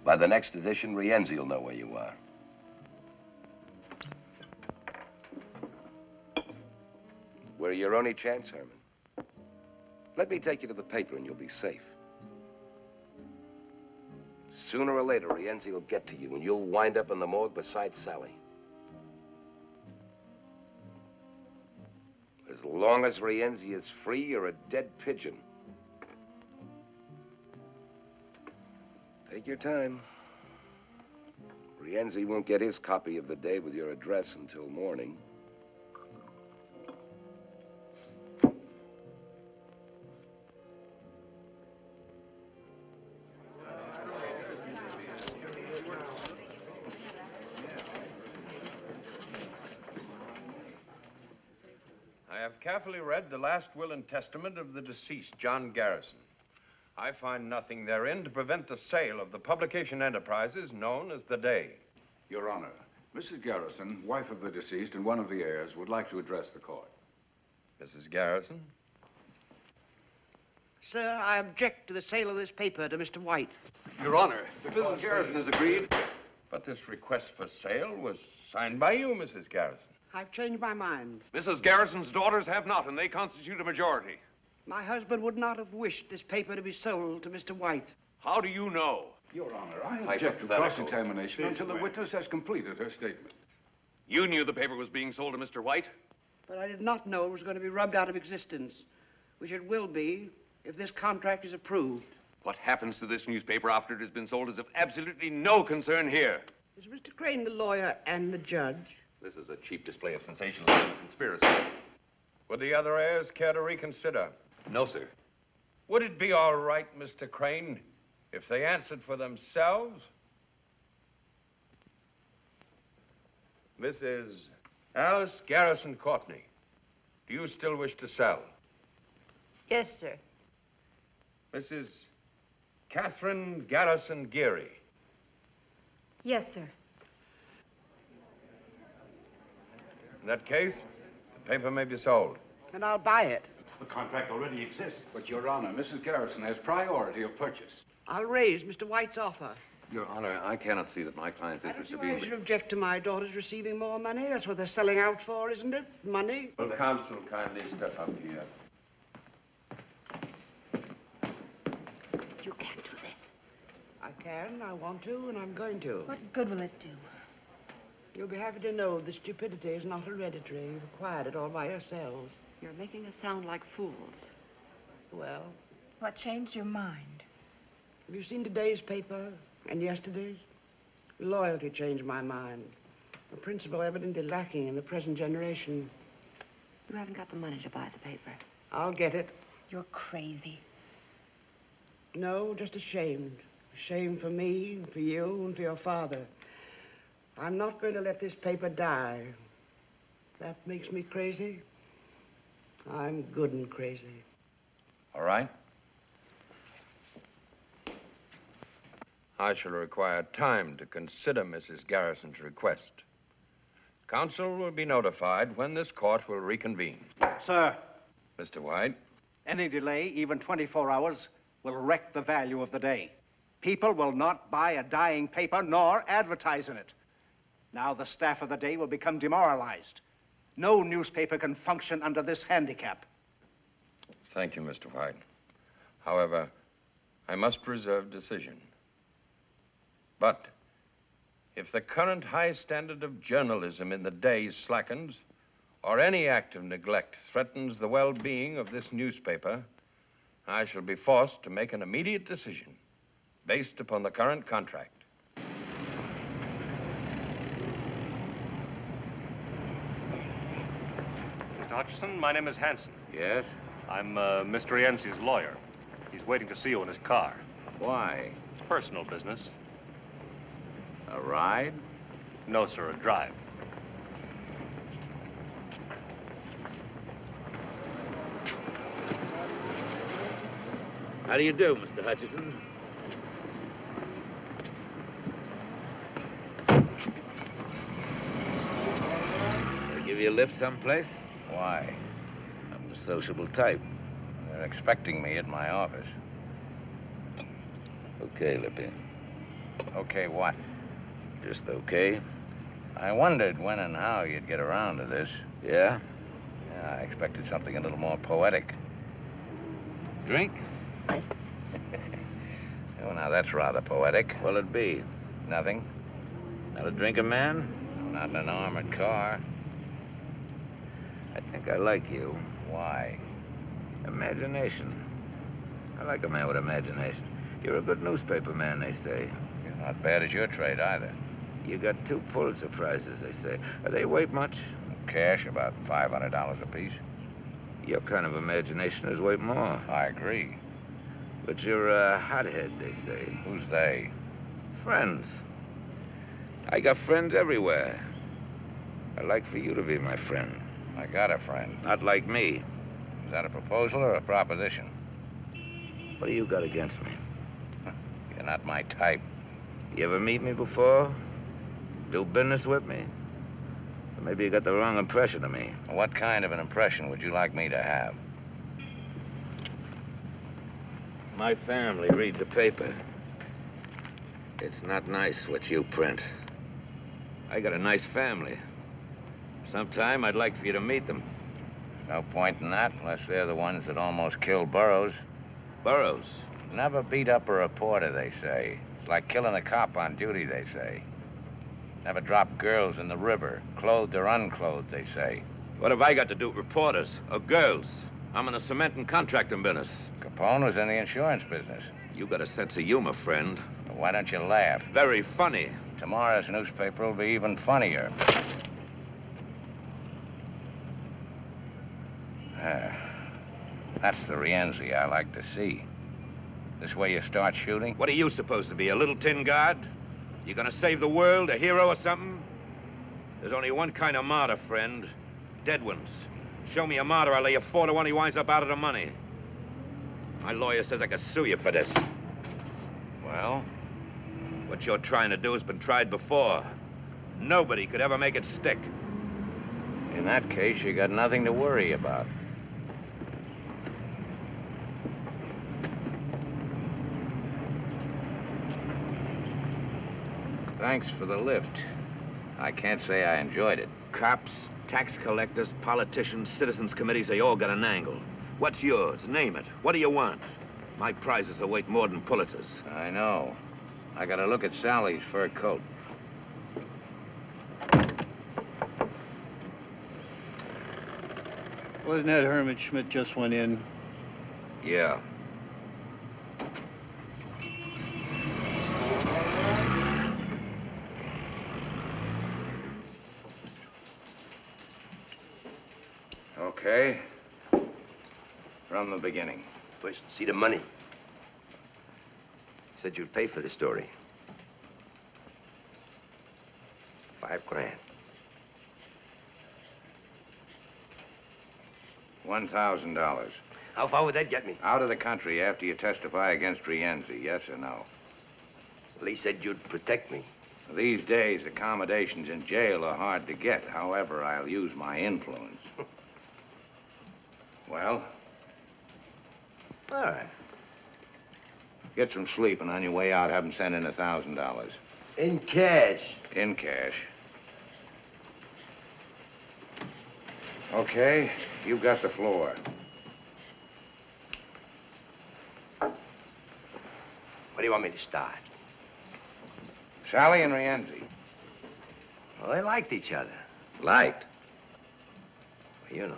By the next edition, Rienzi will know where you are. We're your only chance, Herman. Let me take you to the paper and you'll be safe. Sooner or later, Rienzi will get to you and you'll wind up in the morgue beside Sally. As long as Rienzi is free, you're a dead pigeon. Take your time. Rienzi won't get his copy of the day with your address until morning. I have carefully read the last will and testament of the deceased, John Garrison. I find nothing therein to prevent the sale of the publication enterprises known as The Day. Your Honor, Mrs. Garrison, wife of the deceased and one of the heirs, would like to address the court. Mrs. Garrison? Sir, I object to the sale of this paper to Mr. White. Your Honor, Mrs. Garrison has agreed. But this request for sale was signed by you, Mrs. Garrison. I've changed my mind. Mrs. Garrison's daughters have not, and they constitute a majority. My husband would not have wished this paper to be sold to Mr. White. How do you know? Your Honor, I object to cross-examination until the witness has completed her statement. You knew the paper was being sold to Mr. White? But I did not know it was going to be rubbed out of existence, which it will be if this contract is approved. What happens to this newspaper after it has been sold is of absolutely no concern here. Is Mr. Crane the lawyer and the judge? This is a cheap display of sensationalism and conspiracy. Would the other heirs care to reconsider? No, sir. Would it be all right, Mr. Crane, if they answered for themselves? Mrs. Alice Garrison Courtney, do you still wish to sell? Yes, sir. Mrs. Catherine Garrison Geary. Yes, sir. In that case, the paper may be sold. And I'll buy it. The contract already exists. But, Your Honor, Mrs. Garrison has priority of purchase. I'll raise Mr. White's offer. Your Honor, I cannot see that my client's interest are I being... should object to my daughters receiving more money. That's what they're selling out for, isn't it? Money. Will counsel kindly step up here? You can't do this. I can, I want to, and I'm going to. What good will it do? You'll be happy to know the stupidity is not hereditary. You've acquired it all by yourselves. You're making us sound like fools. Well, What changed your mind? have you seen today's paper and yesterday's? Loyalty changed my mind. A principle evidently lacking in the present generation. You haven't got the money to buy the paper. I'll get it. You're crazy. No, just ashamed. Ashamed for me, for you, and for your father. I'm not going to let this paper die. That makes me crazy. I'm good and crazy. All right. I shall require time to consider Mrs. Garrison's request. Counsel will be notified when this court will reconvene. Sir, Mr. White? any delay, even 24 hours, will wreck the value of the day. People will not buy a dying paper nor advertise in it. Now the staff of the day will become demoralized. No newspaper can function under this handicap. Thank you, Mr. White. However, I must reserve decision. But if the current high standard of journalism in the day slackens, or any act of neglect threatens the well-being of this newspaper, I shall be forced to make an immediate decision based upon the current contract. Mr. Hutchison, my name is Hanson. Yes? I'm Mr. Yancey's lawyer. He's waiting to see you in his car. Why? It's personal business. A ride? No, sir, a drive. How do you do, Mr. Hutchison? They give you a lift someplace? Why? I'm a sociable type. They're expecting me at my office. Okay, Lippy. Okay, what? Just okay. I wondered when and how you'd get around to this. Yeah? Yeah, I expected something a little more poetic. Drink? Oh, now that's rather poetic. What'll it be? Nothing. Not a drinking man? Not in an armored car. I think I like you. Why? Imagination. I like a man with imagination. You're a good newspaper man, they say. You're not bad at your trade, either. You got 2 Pulitzer Prizes, they say. Are they weight much? Cash, about $500 apiece. Your kind of imagination is worth more. I agree. But you're a hothead, they say. Who's they? Friends. I got friends everywhere. I'd like for you to be my friend. I got a friend. Not like me. Is that a proposal or a proposition? What do you got against me? You're not my type. You ever meet me before? Do business with me? Or maybe you got the wrong impression of me. What kind of an impression would you like me to have? My family reads the paper. It's not nice what you print. I got a nice family. Sometime I'd like for you to meet them. No point in that unless they're the ones that almost killed Burroughs. Burroughs? Never beat up a reporter, they say. It's like killing a cop on duty, they say. Never drop girls in the river, clothed or unclothed, they say. What have I got to do with reporters or girls? I'm in the cement and contracting business. Capone was in the insurance business. You got a sense of humor, friend. Well, why don't you laugh? Very funny. Tomorrow's newspaper will be even funnier. That's the Rienzi I like to see. This way you start shooting? What are you supposed to be, a little tin guard? You gonna save the world, a hero or something? There's only one kind of martyr, friend. Dead ones. Show me a martyr, I'll lay you 4 to 1 he winds up out of the money. My lawyer says I could sue you for this. Well? What you're trying to do has been tried before. Nobody could ever make it stick. In that case, you got nothing to worry about. Thanks for the lift. I can't say I enjoyed it. Cops, tax collectors, politicians, citizens committees, they all got an angle. What's yours? Name it. What do you want? My prizes are worth more than Pulitzers. I know. I gotta look at Sally's fur coat. Wasn't that Herman Schmidt just went in? Yeah. Okay. From the beginning. First, see the money. You said you'd pay for the story. $5 grand. $1,000. How far would that get me? Out of the country after you testify against Rienzi, yes or no? Well, he said you'd protect me. These days, accommodations in jail are hard to get. However, I'll use my influence. Well? All right. Get some sleep, and on your way out, have him send in $1,000. In cash? In cash. Okay, you've got the floor. Where do you want me to start? Sally and Rienzi. Well, they liked each other. Liked? Well, you know.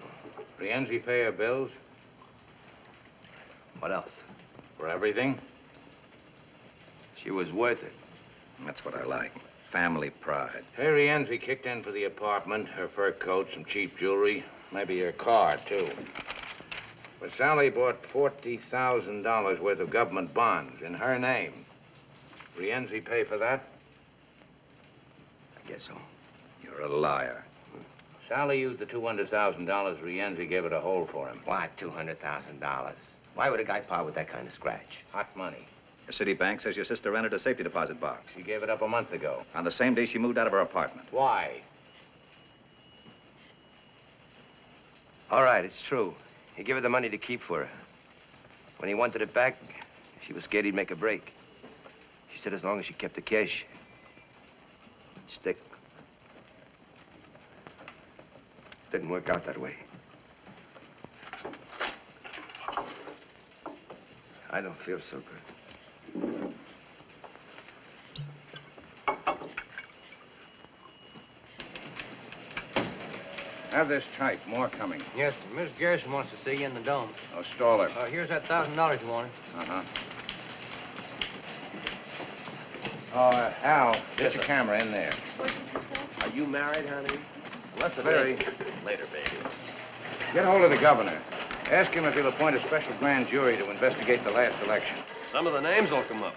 Rienzi pay her bills? What else? For everything? She was worth it. That's what I like. Family pride. Hey, Rienzi kicked in for the apartment, her fur coat, some cheap jewelry, maybe her car, too. But Sally bought $40,000 worth of government bonds in her name. Rienzi pay for that? I guess so. You're a liar. Sally used the $200,000 Rienzi gave her to hold for him. Why $200,000? Why would a guy part with that kind of scratch? Hot money. The city bank says your sister rented a safety deposit box. She gave it up a month ago. On the same day she moved out of her apartment. Why? All right, it's true. He gave her the money to keep for her. When he wanted it back, she was scared he'd make a break. She said as long as she kept the cash, it'd stick. Didn't work out that way. I don't feel so good. Have this type. More coming. Yes, sir. Miss Garrison wants to see you in the dome. Oh, stall her. Here's that $1,000 you wanted. Uh-huh. Oh, Al, get Yes, the sir. camera in there. Are you married, honey? Less very. Later, baby. Get hold of the governor. Ask him if he'll appoint a special grand jury to investigate the last election. Some of the names will come up.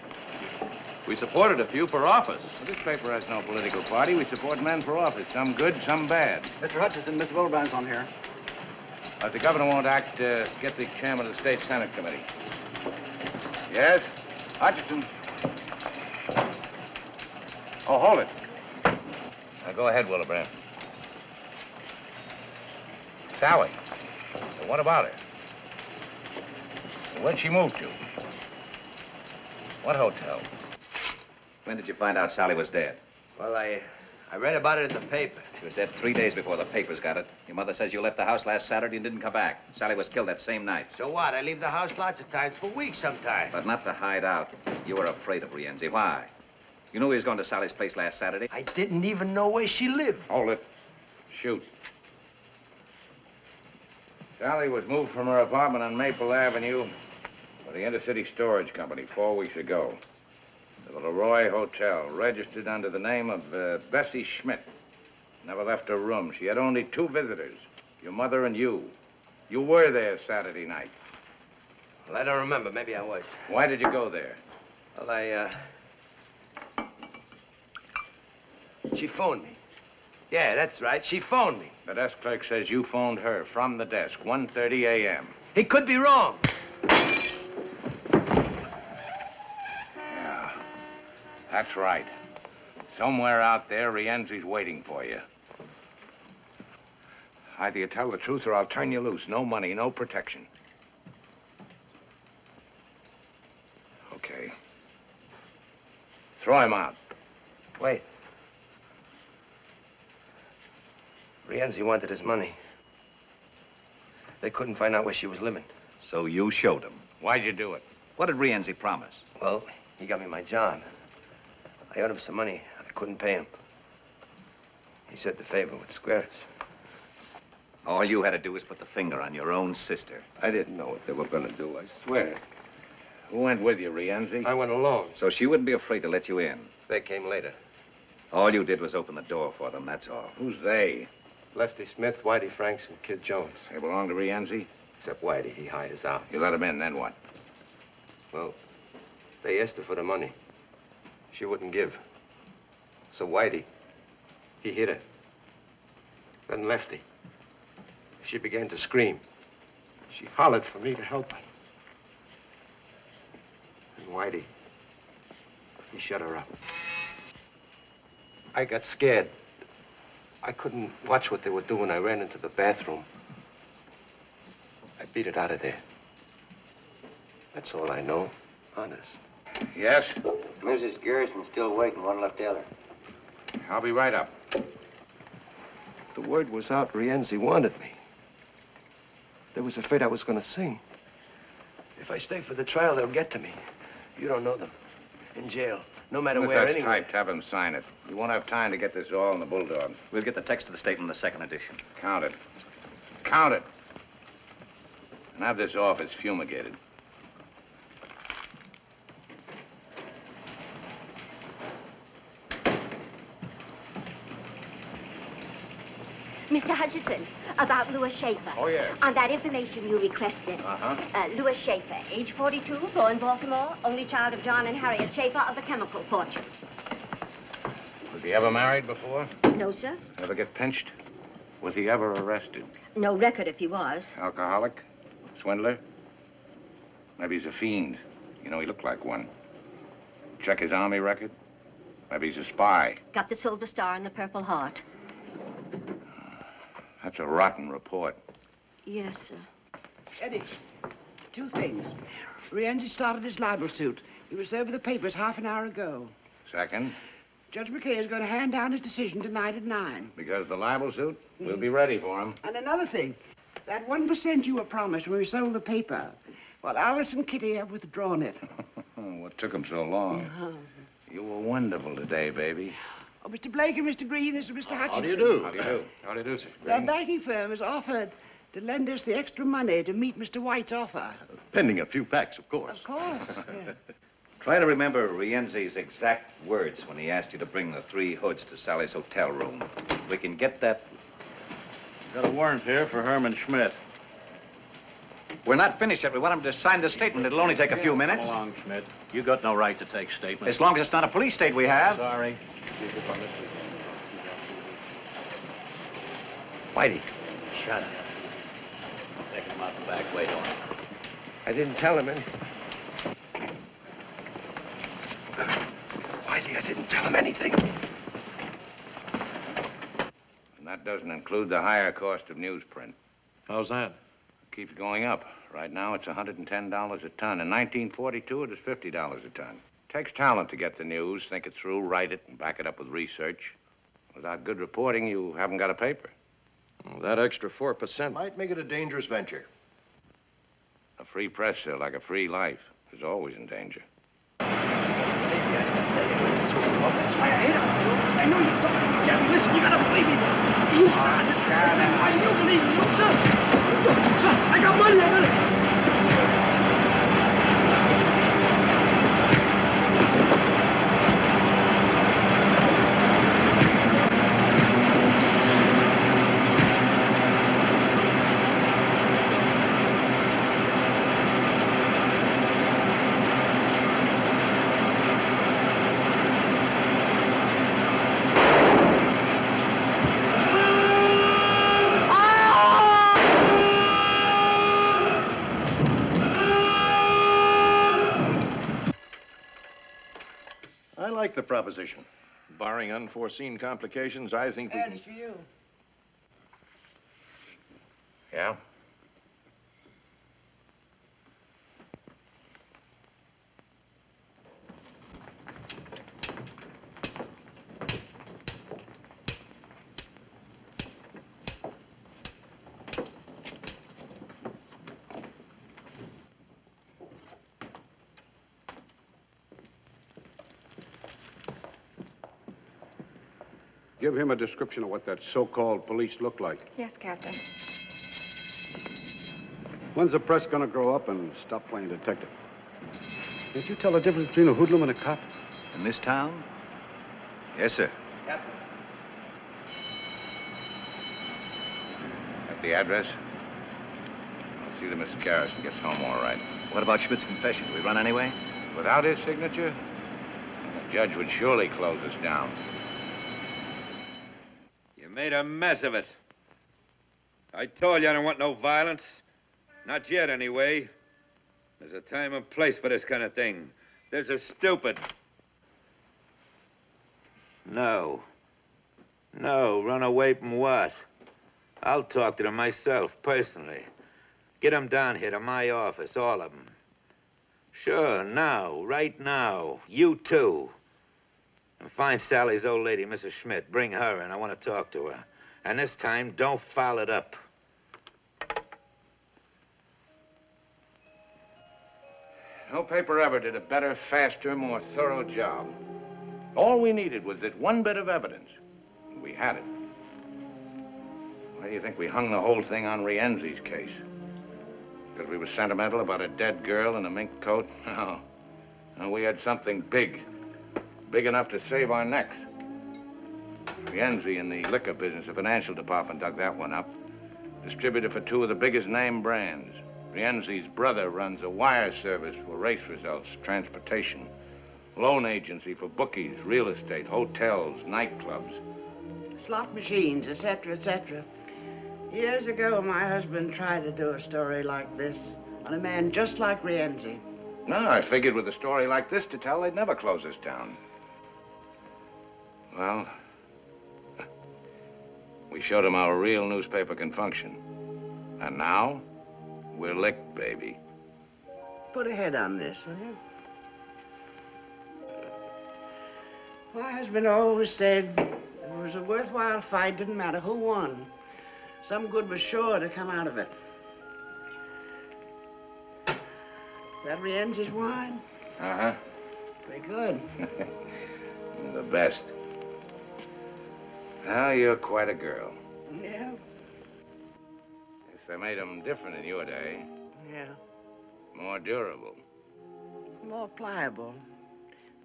We supported a few for office. Well, this paper has no political party. We support men for office, some good, some bad. Mr. Hutchison, Mr. Willebrand's on here. If the governor won't act, get the chairman of the State Senate Committee. Yes? Hutchison. Oh, hold it. Now, go ahead, Willebrand. Sally. So what about her? Where'd she move to? What hotel? When did you find out Sally was dead? Well, I read about it in the paper. She was dead 3 days before the papers got it. Your mother says you left the house last Saturday and didn't come back. Sally was killed that same night. So what? I leave the house lots of times for weeks sometimes. But not to hide out. You were afraid of Rienzi. Why? You knew he was going to Sally's place last Saturday. I didn't even know where she lived. Hold it. Shoot. Sally was moved from her apartment on Maple Avenue by the Intercity Storage Company 4 weeks ago. To the Leroy Hotel, registered under the name of Bessie Schmidt. Never left her room. She had only 2 visitors, your mother and you. You were there Saturday night. Well, I don't remember. Maybe I was. Why did you go there? Well, she phoned me. Yeah, that's right. She phoned me. The desk clerk says you phoned her from the desk, 1:30 a.m. He could be wrong. Yeah, that's right. Somewhere out there, Rienzi's waiting for you. Either you tell the truth or I'll turn you loose. No money, no protection. Okay. Throw him out. Wait. Rienzi wanted his money. They couldn't find out where she was living. So you showed him. Why'd you do it? What did Rienzi promise? Well, he got me my job. I owed him some money. I couldn't pay him. He said the favor would square us. All you had to do was put the finger on your own sister. I didn't know what they were going to do, I swear. Who went with you, Rienzi? I went alone. So she wouldn't be afraid to let you in. They came later. All you did was open the door for them, that's all. Who's they? Lefty Smith, Whitey Franks, and Kid Jones. They belong to Rienzi? Except Whitey. He hired us out. You let him in, then what? Well, they asked her for the money. She wouldn't give. So Whitey, he hit her. Then Lefty. She began to scream. She hollered for me to help her. And Whitey, he shut her up. I got scared. I couldn't watch what they were doing. I ran into the bathroom. I beat it out of there. That's all I know, honest. Yes? Mrs. Garrison's still waiting. What'll I tell her? I'll be right up. The word was out Rienzi wanted me. They was afraid I was going to sing. If I stay for the trial, they'll get to me. You don't know them. In jail. No matter If where, that's anyway. typed, have him sign it. We won't have time to get this all in the Bulldog. We'll get the text of the statement in the second edition. Count it. Count it. And have this office fumigated. Mr. Hutchinson, about Louis Schaefer. Oh, yes. On that information you requested. Louis Schaefer, age 42, born Baltimore, only child of John and Harriet Schaefer of the chemical fortune. Was he ever married before? No, sir. Ever get pinched? Was he ever arrested? No record if he was. Alcoholic? Swindler? Maybe he's a fiend. You know, he looked like one. Check his army record. Maybe he's a spy. Got the Silver Star and the Purple Heart. That's a rotten report. Yes, sir. Eddie, 2 things. Rienzi started his libel suit. He was there with the papers half an hour ago. Second, Judge McKay is going to hand down his decision tonight at 9. because the libel suit, we'll be ready for him. And another thing, that 1% you were promised when we sold the paper, well, Alice and Kitty have withdrawn it. What took him so long? You were wonderful today, baby. Oh, Mr. Blake and Mr. Green, this is Mr. Hutchinson. How do you do? How do you do? How do you do, sir? The banking firm has offered to lend us the extra money to meet Mr. White's offer. Pending a few facts, of course. Of course, yeah. Try to remember Rienzi's exact words when he asked you to bring the 3 hoods to Sally's hotel room. We can get that. Got a warrant here for Herman Schmidt. We're not finished yet. We want him to sign the statement. It'll only take a few minutes. Come along, Schmidt. You got no right to take statements. As long as it's not a police state we have. Sorry. Whitey. Shut up. Take him out the back way, don't I didn't tell him anything. Whitey, I didn't tell him anything. And that doesn't include the higher cost of newsprint. How's that? Keeps going up. Right now, it's $110 a ton. In 1942, it was $50 a ton. Takes talent to get the news, think it through, write it, and back it up with research. Without good reporting, you haven't got a paper. Well, that extra 4% might make it a dangerous venture. A free press, sir, like a free life, is always in danger. That's why I hate him. I know you thought you can't listen. You gotta believe me. You why do you believe me? Sir, I got money. I got it. I like the proposition. Barring unforeseen complications, I think we can... That's for you. Yeah? Give him a description of what that so-called police look like. Yes, Captain. When's the press gonna grow up and stop playing detective? Can't you tell the difference between a hoodlum and a cop? In this town? Yes, sir. Captain. At the address? I'll see that Mr. Garrison gets home all right. What about Schmidt's confession? Do we run anyway? Without his signature, the judge would surely close us down. You made a mess of it. I told you I don't want no violence. Not yet, anyway. There's a time and place for this kind of thing. There's a stupid. No. No, run away from what? I'll talk to them myself, personally. Get them down here to my office, all of them. Sure, now, right now. You too. And find Sally's old lady, Mrs. Schmidt. Bring her in. I want to talk to her. And this time, don't foul it up. No paper ever did a better, faster, more thorough job. All we needed was that one bit of evidence. We had it. Why do you think we hung the whole thing on Rienzi's case? Because we were sentimental about a dead girl in a mink coat? No. No, we had something big. Big enough to save our necks. Rienzi in the liquor business, the financial department dug that one up. Distributor for two of the biggest name brands. Rienzi's brother runs a wire service for race results, transportation, loan agency for bookies, real estate, hotels, nightclubs. Slot machines, etc., etc. Years ago, my husband tried to do a story like this on a man just like Rienzi. No, I figured with a story like this to tell, they'd never close us down. Well, we showed them how a real newspaper can function. And now, we're licked, baby. Put a head on this, will you? My husband always said it was a worthwhile fight, didn't matter who won. Some good was sure to come out of it. That Rienzi's wine? Uh-huh. Pretty good. You're the best. Well, you're quite a girl. Yeah? Guess they made them different in your day. Yeah. More durable. More pliable.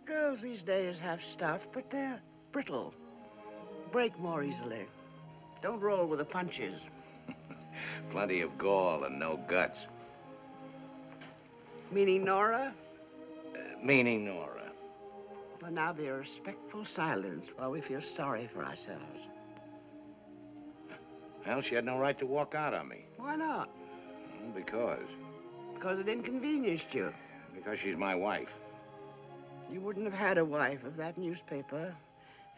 Girls these days have stuff, but they're brittle. Break more easily. Don't roll with the punches. Plenty of gall and no guts. Meaning Nora? Meaning Nora. Well, now be a respectful silence while we feel sorry for ourselves. Well, she had no right to walk out on me. Why not? Because. Because it inconvenienced you. Because she's my wife. You wouldn't have had a wife if that newspaper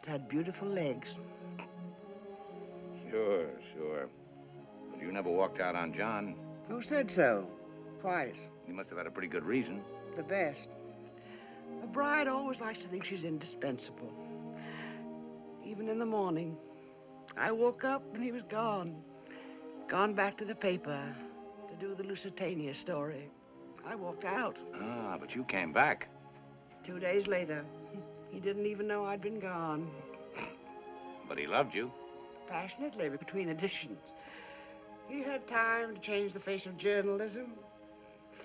had beautiful legs. Sure, sure. But you never walked out on John. Who said so? Twice. You must have had a pretty good reason. The best. A bride always likes to think she's indispensable. Even in the morning. I woke up and he was gone. Gone back to the paper to do the Lusitania story. I walked out. Ah, but you came back. 2 days later. He didn't even know I'd been gone. But he loved you. Passionately, between editions. He had time to change the face of journalism,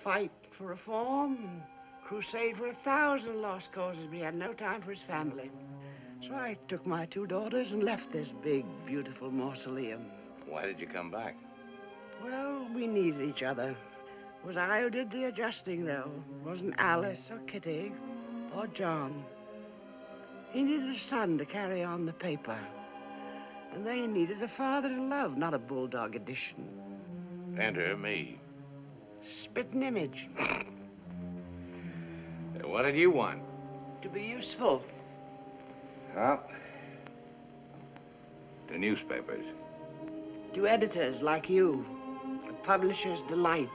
fight for reform, crusade for 1,000 lost causes, but he had no time for his family. So I took my 2 daughters and left this big, beautiful mausoleum. Why did you come back? Well, we needed each other. It was I who did the adjusting, though. It wasn't Alice or Kitty or John. He needed a son to carry on the paper. And they needed a father to love, not a bulldog edition. Enter me. Spitting image. What did you want? To be useful. Well, to newspapers. To editors like you. A publisher's delight.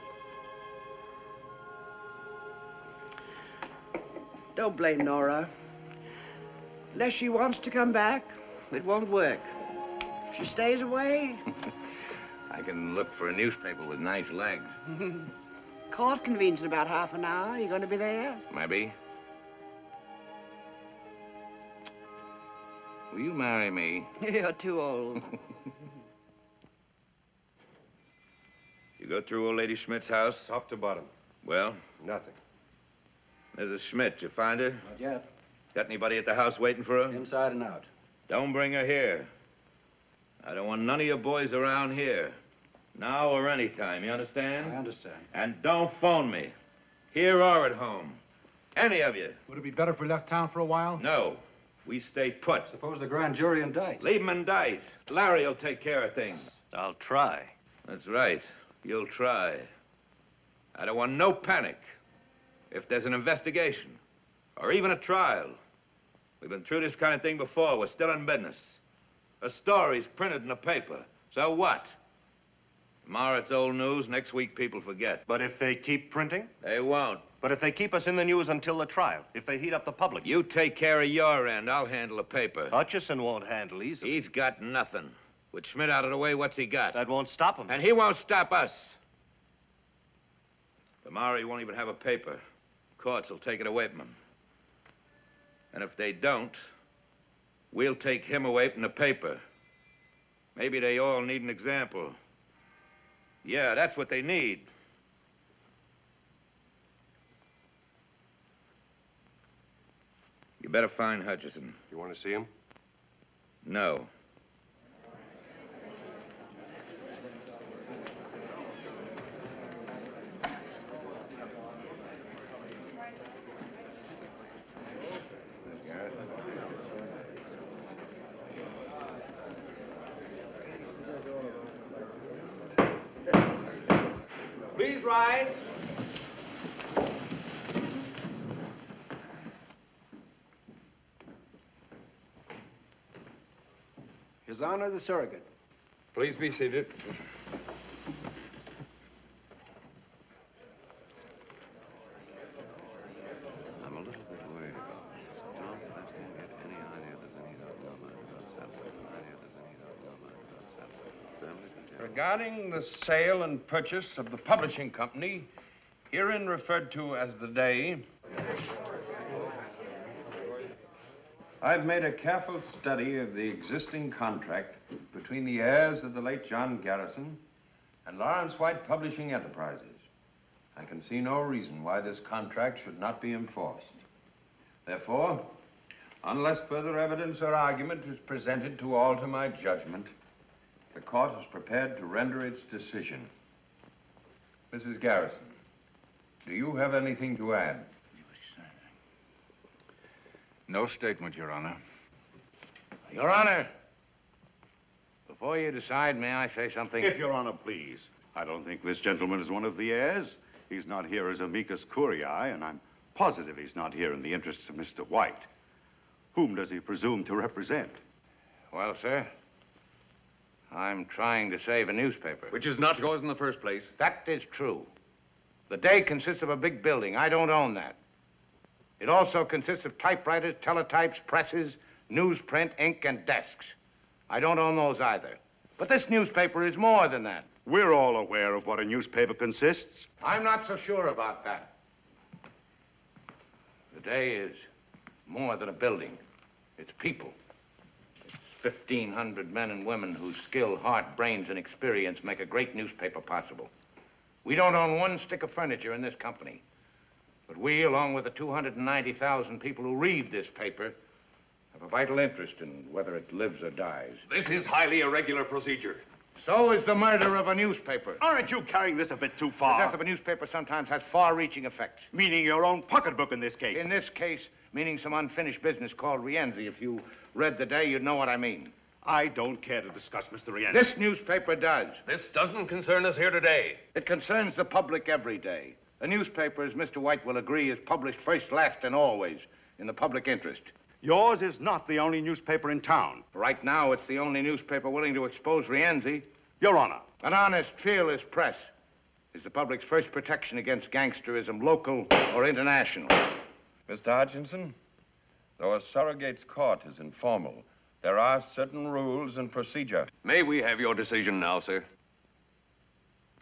Don't blame Nora. Unless she wants to come back, it won't work. If she stays away... I can look for a newspaper with nice legs. Court convenes in about half an hour. You going to be there? Maybe. Will you marry me? You're too old. You go through old lady Schmidt's house? Top to bottom. Well? Nothing. Mrs. Schmidt, you find her? Not yet. Got anybody at the house waiting for her? Inside and out. Don't bring her here. I don't want none of your boys around here. Now or any time, you understand? I understand. And don't phone me. Here or at home. Any of you. Would it be better if we left town for a while? No. We stay put. Suppose the grand jury indicts. Leave 'em indict. Larry will take care of things. I'll try. That's right. You'll try. I don't want no panic. If there's an investigation, or even a trial, we've been through this kind of thing before. We're still in business. A story's printed in the paper. So what? Tomorrow it's old news. Next week people forget. But if they keep printing? They won't. But if they keep us in the news until the trial, if they heat up the public? You take care of your end. I'll handle the paper. Hutchison won't handle easily. He's got nothing. With Schmidt out of the way, what's he got? That won't stop him. And he won't stop us. Tomorrow he won't even have a paper. Courts will take it away from him. And if they don't, we'll take him away from the paper. Maybe they all need an example. Yeah, that's what they need. You better find Hutchison. You want to see him? No. Please rise. His Honor, the surrogate. Please be seated. I'm a little bit worried about this. John, I can't get any idea there's any number about Southwick. Regarding the sale and purchase of the publishing company, herein referred to as the Day, I've made a careful study of the existing contract between the heirs of the late John Garrison and Lawrence White Publishing Enterprises. I can see no reason why this contract should not be enforced. Therefore, unless further evidence or argument is presented to alter my judgment, the court is prepared to render its decision. Mrs. Garrison, do you have anything to add? No statement, Your Honor. Your Honor, before you decide, may I say something? If Your Honor please. I don't think this gentleman is one of the heirs. He's not here as amicus curiae, and I'm positive he's not here in the interests of Mr. White. Whom does he presume to represent? Well, sir, I'm trying to save a newspaper. Which is not yours in the first place. That is true. The Day consists of a big building. I don't own that. It also consists of typewriters, teletypes, presses, newsprint, ink, and desks. I don't own those either. But this newspaper is more than that. We're all aware of what a newspaper consists. I'm not so sure about that. The Day is more than a building. It's people. It's 1,500 men and women whose skill, heart, brains, and experience make a great newspaper possible. We don't own one stick of furniture in this company. But we, along with the 290,000 people who read this paper, have a vital interest in whether it lives or dies. This is highly irregular procedure. So is the murder of a newspaper. Aren't you carrying this a bit too The far? death of a newspaper sometimes has far-reaching effects. Meaning your own pocketbook in this case. In this case, meaning some unfinished business called Rienzi. If you read the Day, you'd know what I mean. I don't care to discuss Mr. Rienzi. This newspaper does. This doesn't concern us here today. It concerns the public every day. A newspaper, as Mr. White will agree, is published first, last, and always in the public interest. Yours is not the only newspaper in town. Right now, it's the only newspaper willing to expose Rienzi. Your Honor. An honest, fearless press is the public's first protection against gangsterism, local or international. Mr. Hutchinson, though a surrogate's court is informal, there are certain rules and procedure. May we have your decision now, sir?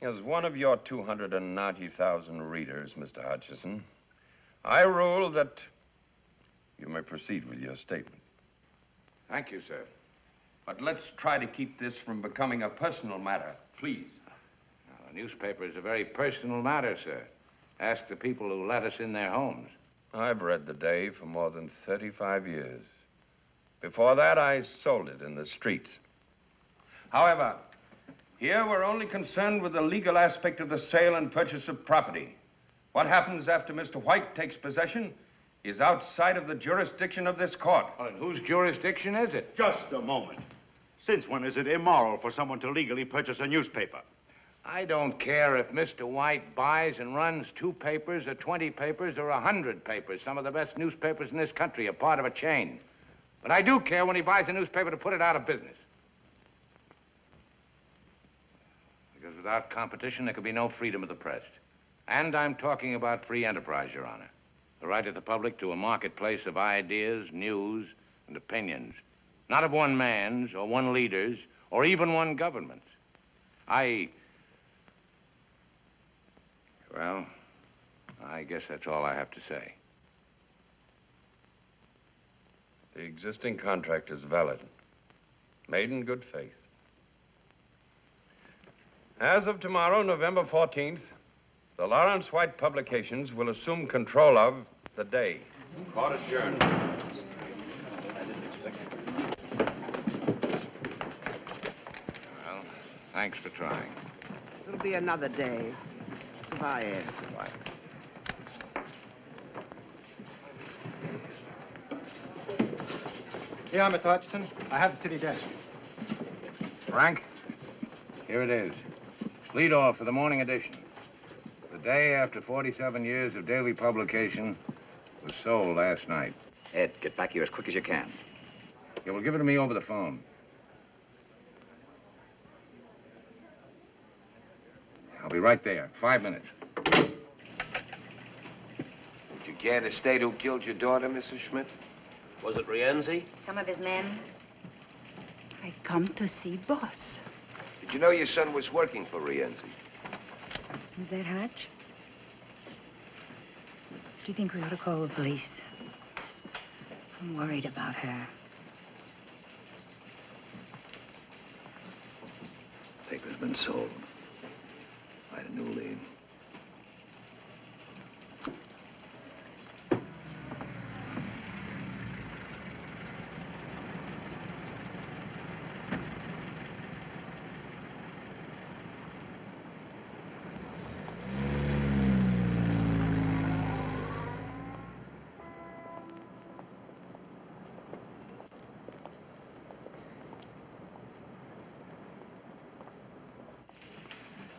As one of your 290,000 readers, Mr. Hutchison, I rule that you may proceed with your statement. Thank you, sir. But let's try to keep this from becoming a personal matter, please. Now, the newspaper is a very personal matter, sir. Ask the people who let us in their homes. I've read the Day for more than 35 years. Before that, I sold it in the streets. However, here we're only concerned with the legal aspect of the sale and purchase of property. What happens after Mr. White takes possession is outside of the jurisdiction of this court. Well, and whose jurisdiction is it? Just a moment. Since when is it immoral for someone to legally purchase a newspaper? I don't care if Mr. White buys and runs 2 papers or 20 papers or 100 papers. Some of the best newspapers in this country are part of a chain. But I do care when he buys a newspaper to put it out of business. Because without competition, there could be no freedom of the press. And I'm talking about free enterprise, Your Honor. The right of the public to a marketplace of ideas, news, and opinions. Not of one man's or one leader's or even one government's. Well, I guess that's all I have to say. The existing contract is valid, made in good faith. As of tomorrow, November 14th, the Lawrence White Publications will assume control of the Day. Court adjourned. Well, thanks for trying. It'll be another day. Goodbye, Ed. Goodbye. Here, Mr. Hutchison. I have the city desk. Frank, here it is. Lead off for the morning edition. The Day, after 47 years of daily publication, was sold last night. Ed, get back here as quick as you can. Yeah, well, give it to me over the phone. I'll be right there. 5 minutes. Would you care to state who killed your daughter, Mrs. Schmidt? Was it Rienzi? Some of his men. I come to see boss. Did you know your son was working for Rienzi? Was that Hutch? Do you think we ought to call the police? I'm worried about her. Paper's been sold. I had a new lead.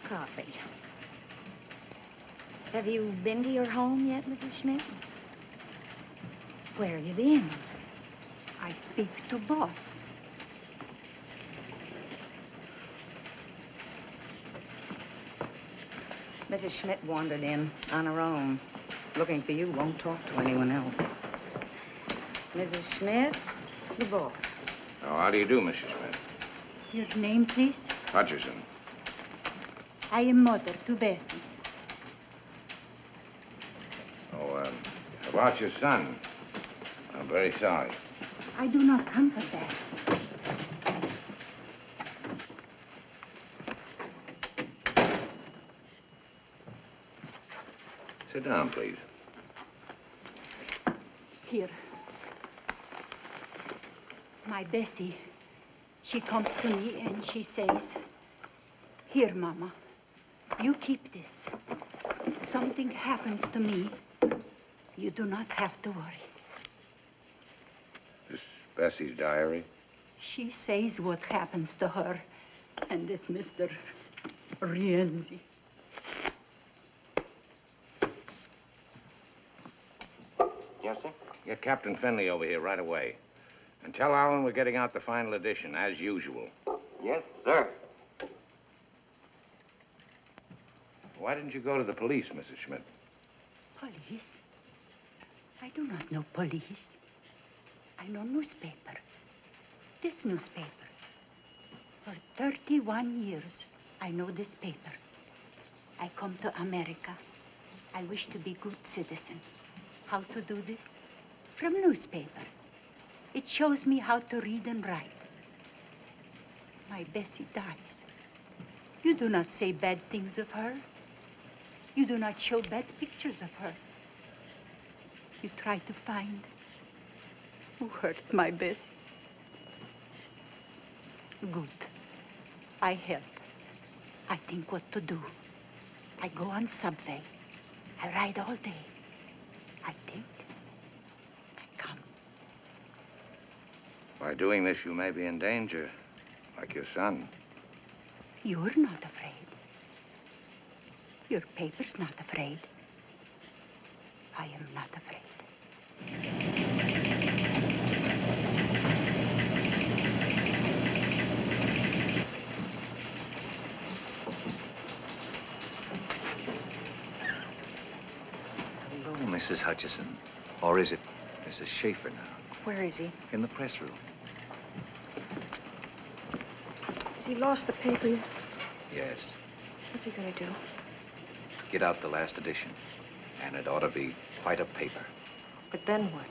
Coffee. Have you been to your home yet, Mrs. Schmidt? Where have you been? I speak to boss. Mrs. Schmidt wandered in on her own. looking for you, won't talk to anyone else. Mrs. Schmidt, the boss. Oh, how do you do, Mrs. Schmidt? Your name, please? Hutcherson. I am mother to Bessie. Oh, about your son. I'm very sorry. I do not come for that. Sit down, please. Here. My Bessie, she comes to me and she says, "Here, Mama, you keep this. If something happens to me, you do not have to worry." This Bessie's diary? She says what happens to her and this Mr. Rienzi. Yes, sir? Get Captain Finley over here right away. And tell Alan we're getting out the final edition, as usual. Yes, sir. Why didn't you go to the police, Mrs. Schmidt? Police? I do not know police. I know newspaper. This newspaper. For 31 years, I know this paper. I come to America. I wish to be good citizen. How to do this? From newspaper. It shows me how to read and write. My Bessie dies. You do not say bad things of her. You do not show bad pictures of her. You try to find who hurt my Bessie. Good. I help. I think what to do. I go on subway. I ride all day. I think. I come. By doing this, you may be in danger, like your son. You're not afraid. Your paper's not afraid. I am not afraid. Hello, Mrs. Hutchison. Or is it Mrs. Schaefer now? Where is he? In the press room. Has he lost the paper yet? Yes. What's he gonna do? Get out the last edition. And it ought to be quite a paper. But then what?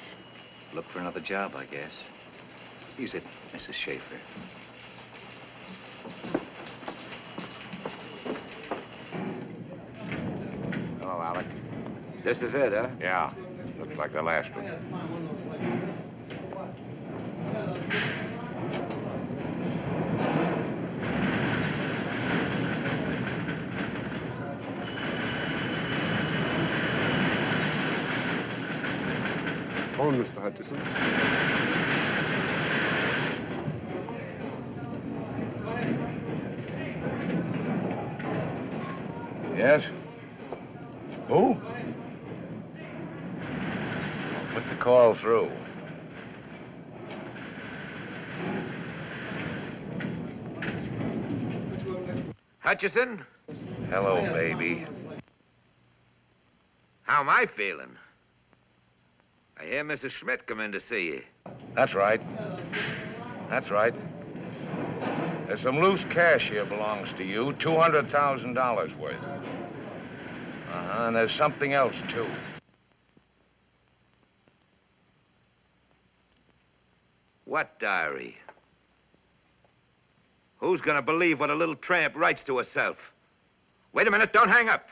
Look for another job, I guess. Is it, Mrs. Schaefer? Hello, Alex. This is it, huh? Yeah. Looks like the last one. On, Mr. Hutchison. Yes? Who? Put the call through. Hutchison? Hello, baby. How am I feeling? I hear Mrs. Schmidt come in to see you. That's right. That's right. There's some loose cash here belongs to you, $200,000 worth. And there's something else, too. What diary? Who's gonna believe what a little tramp writes to herself? Wait a minute, don't hang up.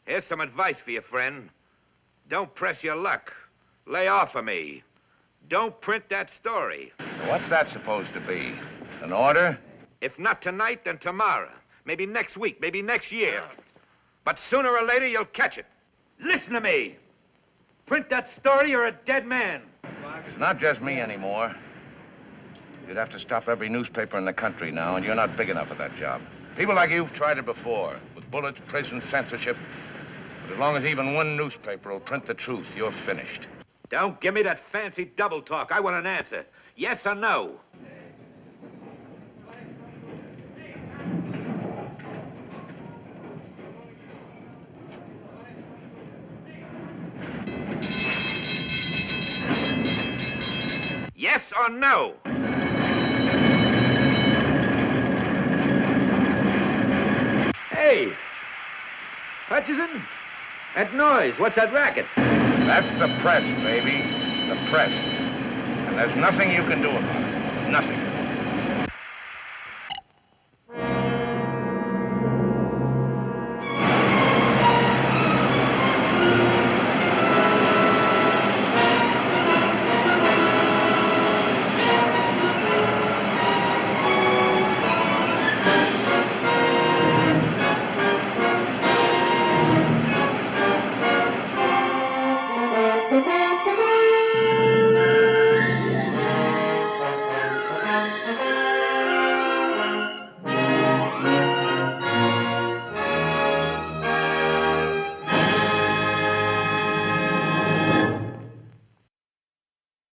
Here's some advice for you, friend. Don't press your luck. Lay off of me. Don't print that story. What's that supposed to be? An order? If not tonight, then tomorrow. Maybe next week, maybe next year. But sooner or later, you'll catch it. Listen to me. Print that story, you're a dead man. It's not just me anymore. You'd have to stop every newspaper in the country now, and you're not big enough for that job. People like you've tried it before, with bullets, prison, censorship. But as long as even one newspaper will print the truth, you're finished. Don't give me that fancy double talk. I want an answer. Yes or no? Yes or no? Hey, Hutchison, that noise, what's that racket? That's the press, baby. The press. And there's nothing you can do about it. Nothing.